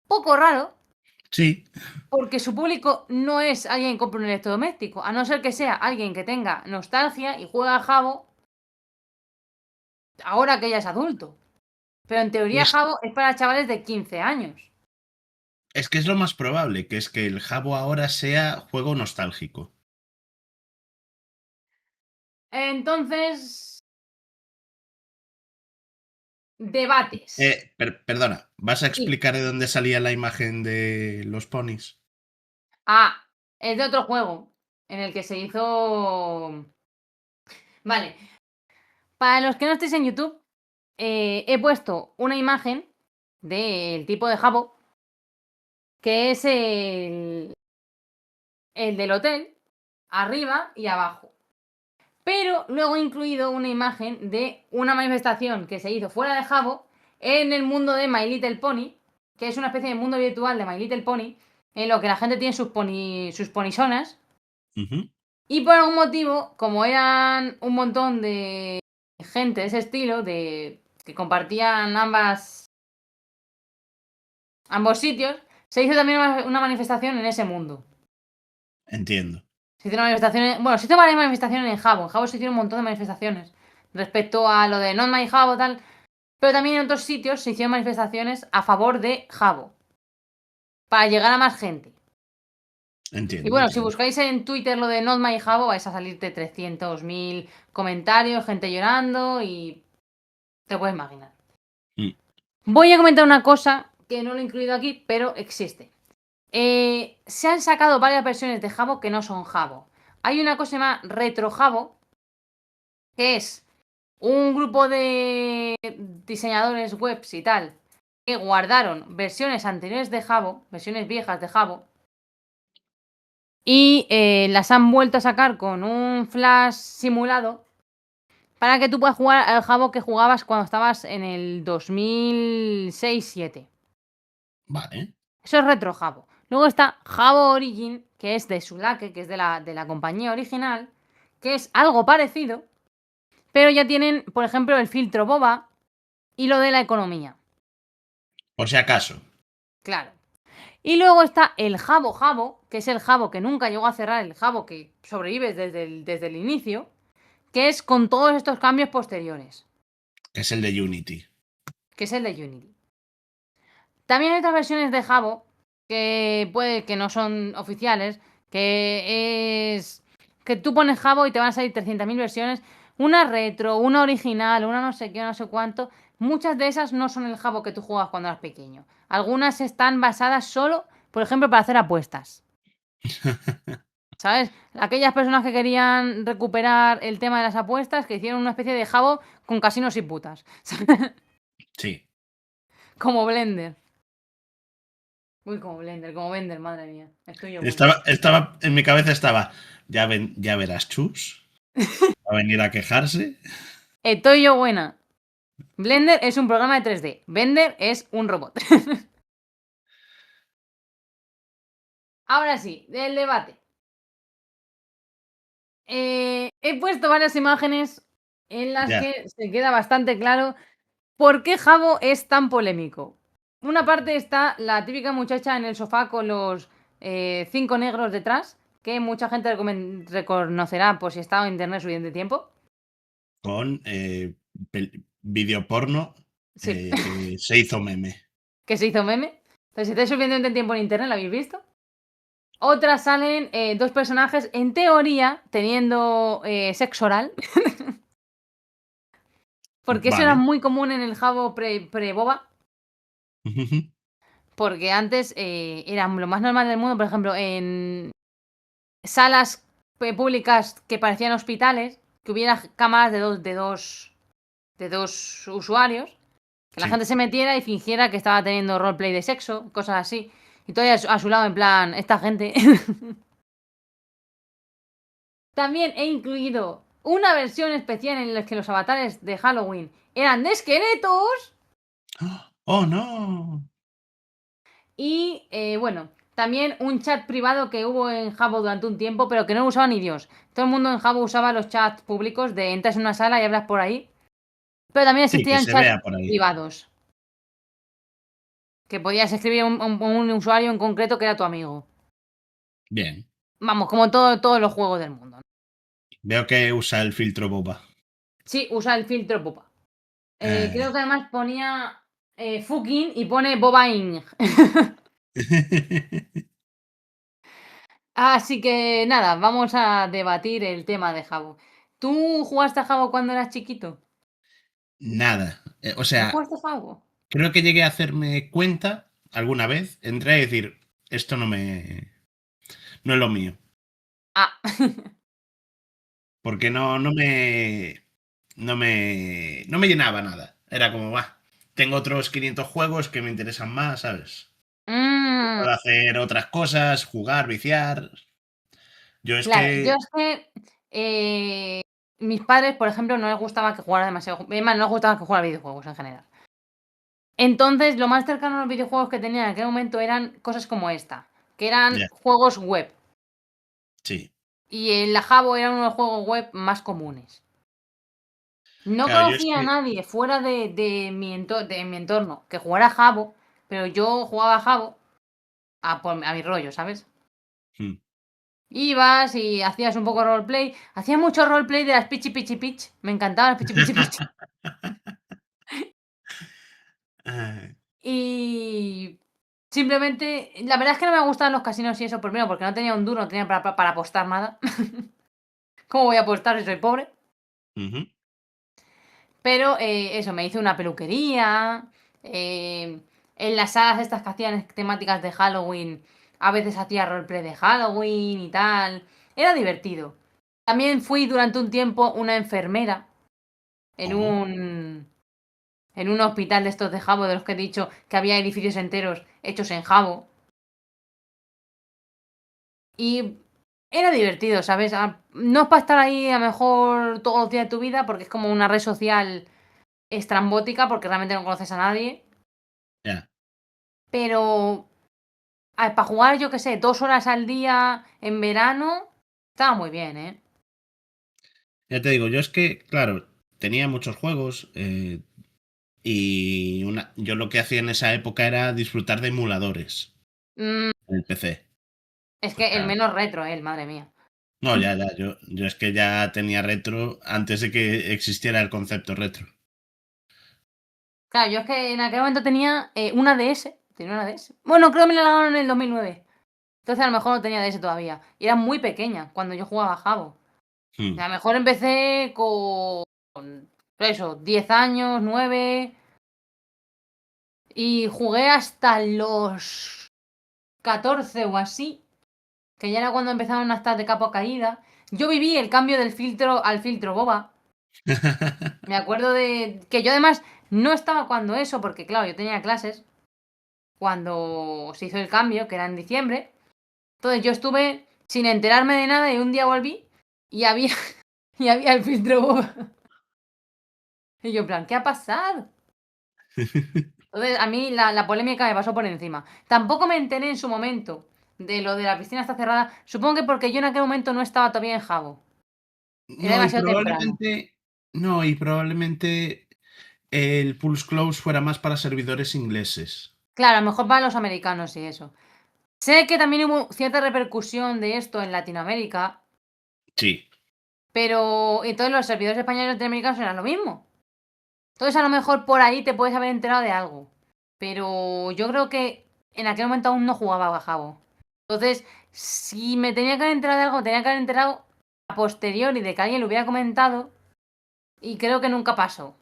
poco raro, Sí. porque su público no es alguien que compre un electrodoméstico, a no ser que sea alguien que tenga nostalgia y juega a Habbo ahora que ya es adulto. Pero en teoría Es, Habbo es para chavales de 15 años. es que es lo más probable, que es que el Habbo ahora sea juego nostálgico. Entonces, debates. Perdona, ¿vas a Sí. explicar de dónde salía la imagen de los ponis? Ah, es de otro juego en el que se hizo... Vale, para los que no estéis en YouTube, he puesto una imagen del tipo de Habbo, que es el del hotel, arriba y abajo. Pero luego he incluido una imagen de una manifestación que se hizo fuera de Habbo en el mundo de My Little Pony, que es una especie de mundo virtual de My Little Pony, en lo que la gente tiene sus ponisonas. Ujú. Y por algún motivo, como eran un montón de gente de ese estilo, que compartían ambos sitios, se hizo también una manifestación en ese mundo. Entiendo. Se hicieron manifestaciones. Bueno, se hizo varias manifestaciones en Habbo. En Habbo se hicieron un montón de manifestaciones respecto a lo de Not My Habbo tal. Pero también en otros sitios se hicieron manifestaciones a favor de Habbo. Para llegar a más gente. Y bueno, si Entiendo. buscáis en Twitter lo de Not My Habbo, vais a salirte 300.000 comentarios, gente llorando y. Te puedes imaginar. Mm. Voy a comentar una cosa que no lo he incluido aquí, pero existe. Se han sacado varias versiones de Habbo que no son Habbo. Hay una cosa llamada Retro Habbo, que es un grupo de diseñadores webs y tal, que guardaron versiones anteriores de Habbo, versiones viejas de Habbo, y las han vuelto a sacar con un flash simulado para que tú puedas jugar al Habbo que jugabas cuando estabas en el 2006-2007. Vale. Eso es Retro Habbo. Luego está Habbo Origin, que es de Sulake, que es de la compañía original, que es algo parecido, pero ya tienen, por ejemplo, el filtro boba y lo de la economía. Por si acaso. Claro. Y luego está el Habbo Habbo, que es el Habbo que nunca llegó a cerrar, el Habbo que sobrevive desde el inicio, que es con todos estos cambios posteriores, Que es el de Unity. que es el de Unity. También hay otras versiones de Habbo que puede que no son oficiales, que es que tú pones Habbo y te van a salir 300.000 versiones, una retro, una original, una no sé qué, no sé cuánto. Muchas de esas no son el Habbo que tú jugabas cuando eras pequeño. Algunas están basadas solo, por ejemplo, para hacer apuestas. ¿Sabes? Aquellas personas que querían recuperar el tema de las apuestas, que hicieron una especie de Habbo con casinos y putas. Sí. Como Blender. Uy, como Blender, madre mía. Estoy yo buena. En mi cabeza estaba, ya verás, Chus. Va a venir a quejarse. Estoy yo buena. Blender es un programa de 3D. Blender es un robot. Ahora sí, del debate. He puesto varias imágenes en las Ya. que se queda bastante claro por qué Habbo es tan polémico. una parte está la típica muchacha en el sofá con los 5 negros detrás, que mucha gente reconocerá por si ha estado en internet suficiente tiempo. Con vídeo porno Sí, que se hizo meme. que se hizo meme. Entonces, si estáis suficiente tiempo en internet, ¿la habéis visto? Otras salen dos personajes, en teoría, teniendo sexo oral. Porque eso era Vale. muy común en el Jabo pre-boba. Porque antes era lo más normal del mundo, por ejemplo, en salas públicas que parecían hospitales, que hubiera cámaras de dos usuarios, que la Sí. gente se metiera y fingiera que estaba teniendo roleplay de sexo, cosas así. Y todo a su lado, en plan, esta gente. También he incluido una versión especial en la que los avatares de Halloween eran de esqueletos. ¡Oh, no! Y bueno, también un chat privado que hubo en Jabo durante un tiempo, pero que no lo usaba ni Dios. Todo el mundo en Jabo usaba los chats públicos de entras en una sala y hablas por ahí. Pero también Sí, que existían se chats vea por ahí. privados. Que podías escribir un usuario en concreto que era tu amigo. Bien. Vamos, como todos los juegos del mundo. Veo que usa el filtro boba. Sí, usa el filtro Popa. Creo Eh. que además ponía fucking y pone Bobaing. Así que nada, vamos a debatir el tema de Jabo. ¿Tú jugaste a Jabo cuando eras chiquito? Nada. O ¿No sea, jugaste a Jabo? creo que llegué a hacerme cuenta alguna vez. Entré a decir, esto no no es lo mío. Ah, Porque no me llenaba nada. Era como, va, tengo otros 500 juegos que me interesan más, ¿sabes? mm, Puedo hacer otras cosas, jugar, viciar. Yo es claro, yo que, es que mis padres, por ejemplo, no les gustaba que jugara demasiado. Además, no les gustaba que jugara videojuegos en general. Entonces, lo más cercano a los videojuegos que tenía en aquel momento eran cosas como esta, que eran ya, juegos web. sí. Y el Jabo era uno de los juegos web más comunes. No Claro, yo es conocía a que, nadie fuera de mi entorno que jugara a Jabo, pero yo jugaba a Jabo a mi rollo, ¿sabes? mm, Ibas y hacías un poco de roleplay. Hacía mucho roleplay de las Pichi Pichi Pitch. Me encantaban las Pichi Pichi Pitch. ay, Y simplemente, la verdad es que no me gustaban los casinos y eso, primero porque no tenía un duro, no tenía para apostar nada. ¿Cómo voy a apostar si soy pobre? ujú. Pero eso, me hice una peluquería. En las salas estas que hacían temáticas de Halloween, a veces hacía roleplay de Halloween y tal. Era divertido. También fui durante un tiempo una enfermera en Oh. un hospital de estos de Jabo, de los que he dicho que había edificios enteros hechos en Jabo. Y era divertido, ¿sabes? No es para estar ahí a lo mejor todos los días de tu vida, porque es como una red social estrambótica, porque realmente no conoces a nadie. Ya. Pero para jugar, yo qué sé, 2 horas al día en verano, estaba muy bien, ¿eh? Ya te digo, yo es que, claro, tenía muchos juegos y yo lo que hacía en esa época era disfrutar de emuladores Mm, en el PC. es Pues que el claro. menos retro, madre mía. No, ya, yo es que ya tenía retro antes de que existiera el concepto retro. Claro, yo es que en aquel momento tenía una DS. Tenía una DS. Bueno, creo que me la regalaron en el 2009. Entonces a lo mejor no tenía DS todavía. Y era muy pequeña cuando yo jugaba a Jabo. Hmm. A lo mejor empecé con eso, 10 años, 9. Y jugué hasta los 14 o así. Que ya era cuando empezaron a estar de capa caída. Yo viví el cambio del filtro al filtro boba. Me acuerdo de que yo además no estaba cuando eso, porque claro, yo tenía clases cuando se hizo el cambio, que era en diciembre. Entonces yo estuve sin enterarme de nada y un día volví y había, y había el filtro boba. Y yo en plan, ¿qué ha pasado? Entonces a mí la polémica me pasó por encima. Tampoco me enteré en su momento de lo de la piscina está cerrada. Supongo que porque yo en aquel momento no estaba todavía en Jabo. Era No, demasiado temprano. y probablemente el Pulse Close fuera más para servidores ingleses. Claro, a lo mejor para los americanos y eso. Sé que también hubo cierta repercusión de esto en Latinoamérica, Sí, pero entonces los servidores españoles y latinoamericanos eran lo mismo. Entonces a lo mejor por ahí te puedes haber enterado de algo. Pero yo creo que en aquel momento aún no jugaba a Jabo. Entonces, si me tenía que haber enterado de algo, tenía que haber enterado a posteriori de que alguien lo hubiera comentado. Y creo que nunca pasó.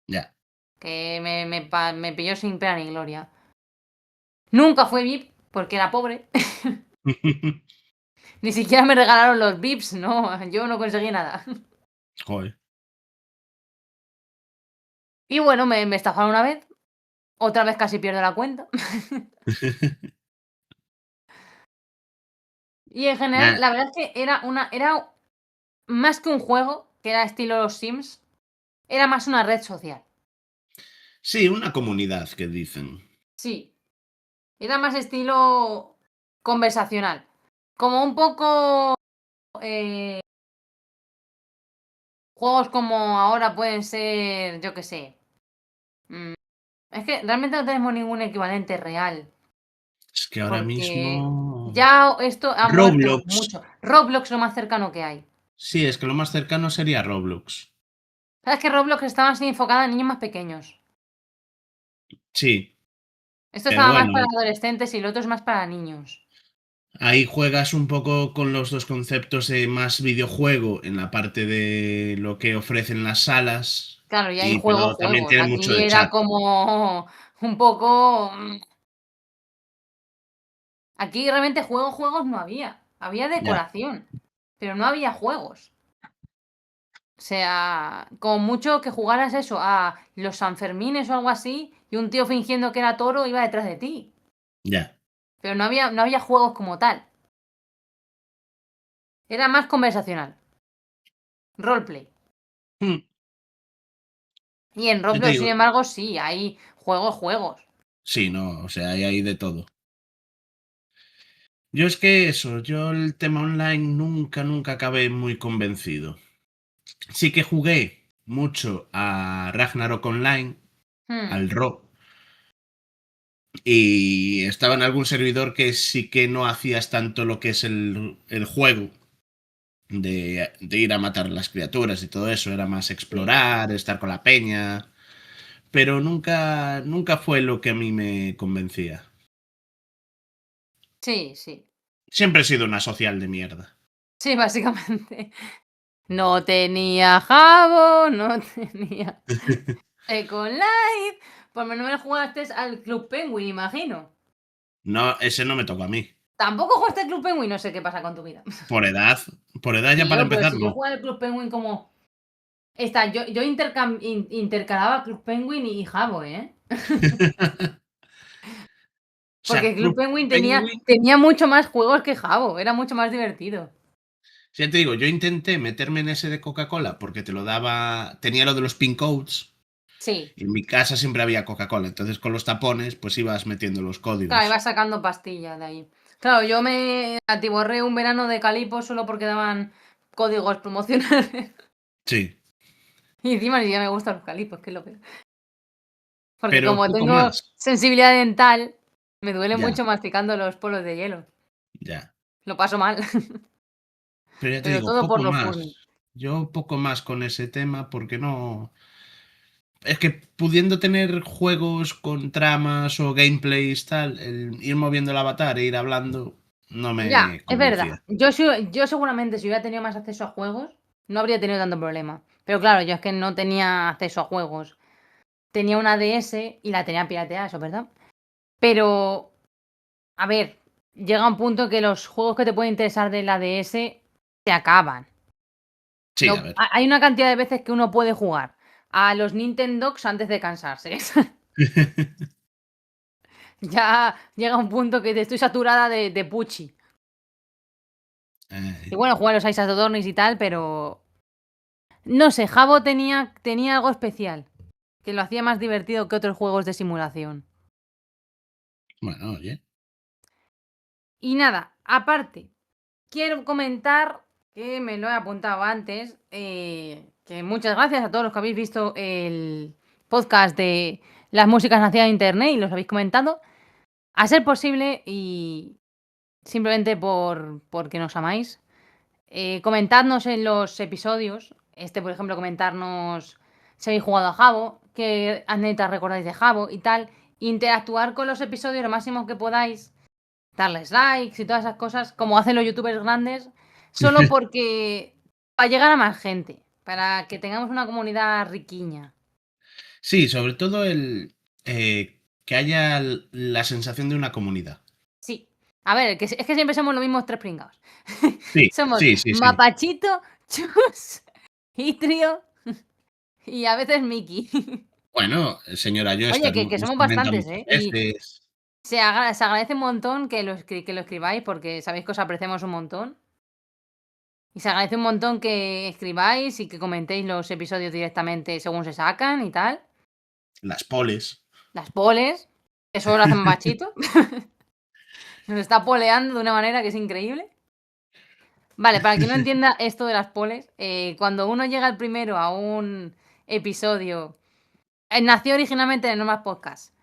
ya. Que me pilló sin pena ni gloria. Nunca fue VIP porque era pobre. Ni siquiera me regalaron los VIPs, no. Yo no conseguí nada. Joder. Y bueno, me estafaron una vez. Otra vez casi pierdo la cuenta. Y en general, Nah, la verdad es que era más que un juego, que era estilo los Sims, era más una red social. sí, una comunidad que dicen. Sí. Era más estilo conversacional. Como un poco eh, juegos como ahora pueden ser, yo qué sé. Es que realmente no tenemos ningún equivalente real. Es que ahora Porque mismo... ya esto ha muerto Roblox. mucho. Roblox es lo más cercano que hay. Sí, es que lo más cercano sería Roblox. ¿Sabes que Roblox estaba así enfocada en niños más pequeños? Sí, Esto pero estaba más bueno, para adolescentes y el otro es más para niños. ahí juegas un poco con los dos conceptos de más videojuego en la parte de lo que ofrecen las salas, Claro, y hay pero también juegos. tiene mucho Aquí de era chat. como un poco. Aquí realmente juegos no había. Había Ya, decoración, pero no había juegos. O sea, con mucho que jugaras eso a los Sanfermines o algo así, y un tío fingiendo que era toro iba detrás de ti. ya. Pero no había juegos como tal. Era más conversacional. Roleplay. Mm, Y en ya te Roblox, sin digo, embargo, sí, hay juegos. sí, no, o sea, hay ahí de todo. Yo es que eso, yo el tema online nunca acabé muy convencido. Sí que jugué mucho a Ragnarok Online, Hmm, al RO, y estaba en algún servidor que sí que no hacías tanto lo que es el juego, de ir a matar las criaturas y todo eso, era más sí, explorar, estar con la peña, pero nunca fue lo que a mí me convencía. sí, sí. Siempre he sido una social de mierda. Sí, básicamente. No tenía Jabo, no tenía Second Life. Por lo menos me jugaste al Club Penguin, imagino. No, ese no me tocó a mí. Tampoco jugaste al Club Penguin, no sé qué pasa con tu vida. Por edad, por edad ya para Tío, pero empezar, si yo no. jugaba al Club Penguin como. Yo intercalaba Club Penguin y Jabo, ¿eh? O Porque sea, el Club Club Penguin tenía, Penguin, tenía mucho más juegos que Jabo, era mucho más divertido. ya te digo, yo intenté meterme en ese de Coca-Cola porque te lo daba, tenía lo de los pin codes Sí, y en mi casa siempre había Coca-Cola, entonces con los tapones pues ibas metiendo los claro, iba códigos. sacando pastillas de ahí. Claro, yo me atiborré un verano de Calipo solo porque daban códigos promocionales. Sí, Y encima ni siquiera me gustan los calipos, que es lo peor. Porque pero como poco tengo más. sensibilidad dental, me duele Ya, mucho masticando los polos de hielo. ya. Lo paso mal. Pero ya te Pero digo, todo por poco los más. furries. Yo poco más con ese tema porque no... Es que pudiendo tener juegos con tramas o gameplays tal, el ir moviendo el avatar e ir hablando no Ya, me es verdad. convencía. Yo seguramente si hubiera tenido más acceso a juegos, no habría tenido tanto problema. Pero claro, yo es que no tenía acceso a juegos. Tenía una DS y la tenía pirateada, eso es verdad. Pero, a ver, llega un punto que los juegos que te pueden interesar de la DS se acaban. Sí, a No, ver. hay una cantidad de veces que uno puede jugar a los Nintendogs antes de cansarse. Ya llega un punto que estoy saturada de Pucci. Y bueno, jugar a los Ace Attorneys y tal, pero no sé, Jabo tenía algo especial, que lo hacía más divertido que otros juegos de simulación. Bueno, oye. Y nada, aparte, quiero comentar, que me lo he apuntado antes, que muchas gracias a todos los que habéis visto el podcast de las músicas nacidas de internet y los habéis comentado. A ser posible, y simplemente porque nos amáis, comentadnos en los episodios. Por ejemplo, comentarnos si habéis jugado a Habbo, qué anécdotas recordáis de Habbo y tal. Interactuar con los episodios lo máximo que podáis. Darles likes y todas esas cosas, como hacen los youtubers grandes, solo porque para llegar a más gente, para que tengamos una comunidad riquiña. Sí, sobre todo que haya la sensación de una comunidad. Sí. A ver, es que siempre somos los mismos 3 pringados. Sí, Somos sí, sí, sí. Mapachito, Chus, Itrio y a veces Miki. Bueno, señora, yo Oye, que somos bastantes, ¿eh? Y se agradece un montón que lo escribáis, porque sabéis que os apreciamos un montón. Y se agradece un montón que escribáis y que comentéis los episodios directamente según se sacan y tal. Las poles. Las poles. Eso lo hace Mapachito. Nos está poleando de una manera que es increíble. Vale, para quien no entienda esto de las poles, cuando uno llega el primero a un episodio, nació originalmente en el Normal Podcast,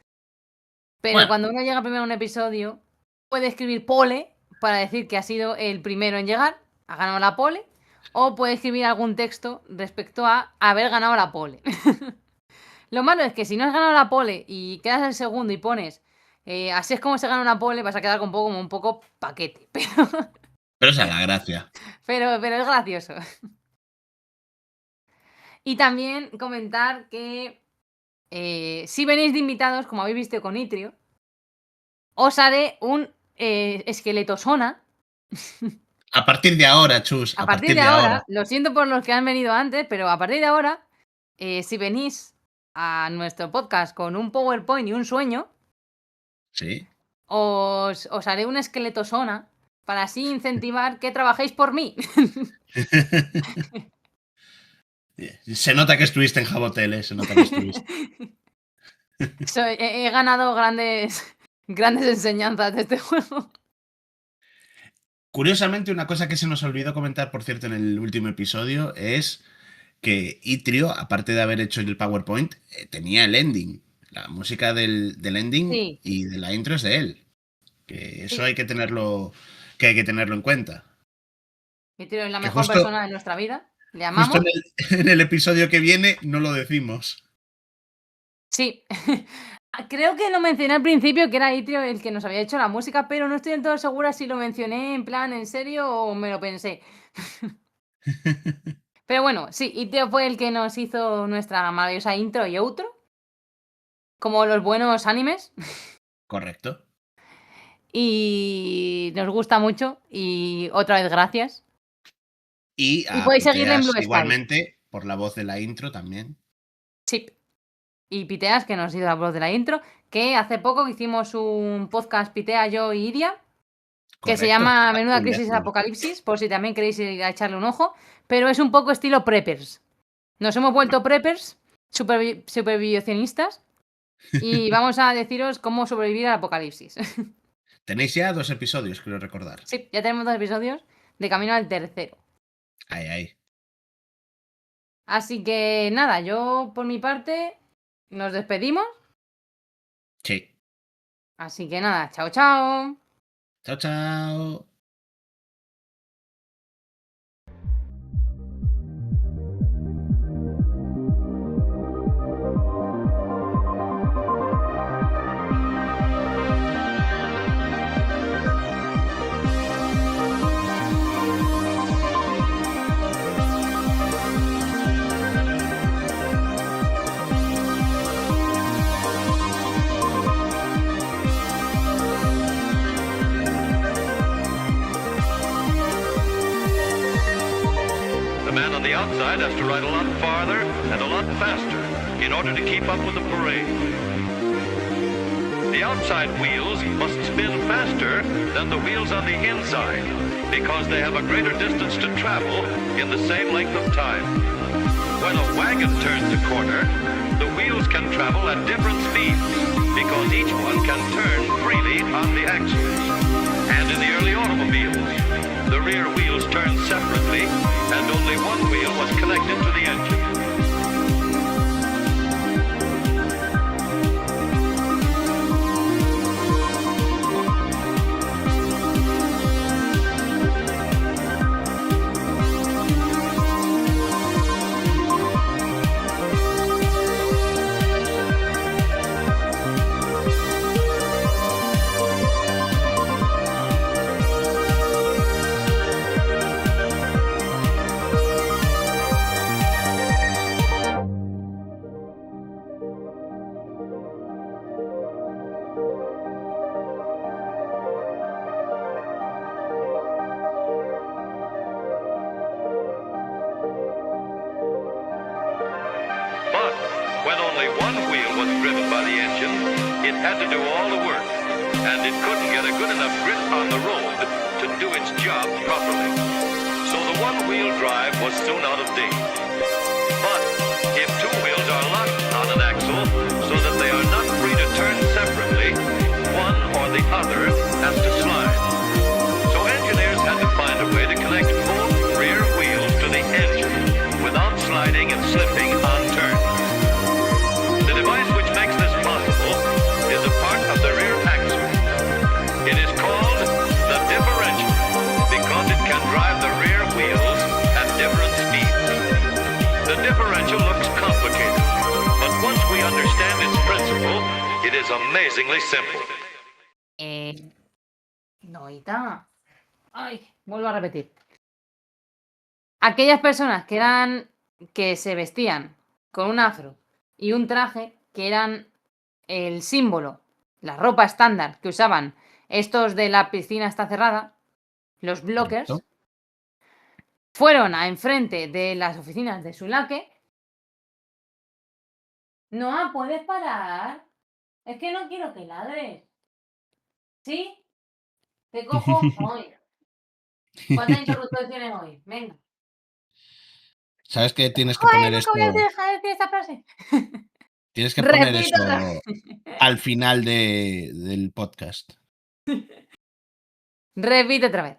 pero Bueno. cuando uno llega primero a un episodio, puede escribir pole para decir que ha sido el primero en llegar, ha ganado la pole, o puede escribir algún texto respecto a haber ganado la pole. Lo malo es que si no has ganado la pole y quedas el segundo y pones así es como se gana una pole, vas a quedar como un poco paquete, Pero esa es la gracia. Pero es gracioso. Y también comentar que si venís de invitados, como habéis visto con Itrio, os haré un esqueletosona. A partir de ahora, Chus. A partir de ahora, lo siento por los que han venido antes, pero a partir de ahora, si venís a nuestro podcast con un PowerPoint y un sueño, sí, os haré un esqueletosona para así incentivar que trabajéis por mí. Se nota que estuviste en Jabotel, se nota que estuviste. He ganado grandes enseñanzas de este juego. Curiosamente, una cosa que se nos olvidó comentar, por cierto, en el último episodio, es que Itrio, aparte de haber hecho el PowerPoint, tenía el ending. La música del ending Sí. Y de la intro es de él. Que eso Sí. hay que tenerlo en cuenta. Itrio es la mejor persona de nuestra vida. Le amamos. Justo en el episodio que viene no lo decimos. Sí. Creo que lo mencioné al principio, que era Itrio el que nos había hecho la música, pero no estoy del todo segura si lo mencioné en plan en serio o me lo pensé. Pero bueno, sí, Itrio fue el que nos hizo nuestra maravillosa intro y outro, como los buenos animes. Correcto. Y nos gusta mucho, y otra vez gracias. Y podéis seguirle en Blue Sky. Igualmente, por la voz de la intro también. Sí. Y Piteas, que nos hizo la voz de la intro, que hace poco hicimos un podcast Pitea, yo y Iria, que se llama Menuda Crisis Apocalipsis, por si también queréis ir a echarle un ojo, pero es un poco estilo preppers. Nos hemos vuelto preppers, supervivencianistas, y vamos a deciros cómo sobrevivir al apocalipsis. Tenéis ya 2 episodios, creo recordar. Sí, ya tenemos 2 episodios, de camino al tercero. Ahí. Así que nada, yo por mi parte nos despedimos. Sí. Así que nada, chao, chao. Chao, chao. The man on the outside has to ride a lot farther and a lot faster in order to keep up with the parade. The outside wheels must spin faster than the wheels on the inside because they have a greater distance to travel in the same length of time. When a wagon turns a corner, the wheels can travel at different speeds because each one can turn freely on the axles. And in the early automobiles, the rear wheels turned separately and only one wheel was connected to the engine. driven by the engine, it had to do all the work, and it couldn't get a good enough grip on the road to do its job properly. So the one-wheel drive was soon out of date. But if two wheels are locked on an axle so that they are not free to turn separately, one or the other has to slide. So engineers had to find a way to connect both rear wheels to the engine without sliding and slipping on turns. The device which makes this possible is a part of the rear axle. It is called the differential because it can drive the rear wheels at different speeds. The differential looks complicated, but once we understand its principle, it is amazingly simple. Noita. Ay, vuelvo a repetir. Aquellas personas que se vestían con un afro y un traje que eran el símbolo, la ropa estándar que usaban estos de la piscina está cerrada, los blockers, Correcto. fueron a enfrente de las oficinas de Sulake. No, ¿puedes parar? Es que no quiero que ladres. ¿Sí? Te cojo hoy. ¿Cuántas interrupciones hoy? Venga. ¿Sabes qué tienes que Ay, poner nunca esto? voy a dejar de decir esta frase. Tienes que poner Repito eso otra vez. al final del podcast. Repite otra vez.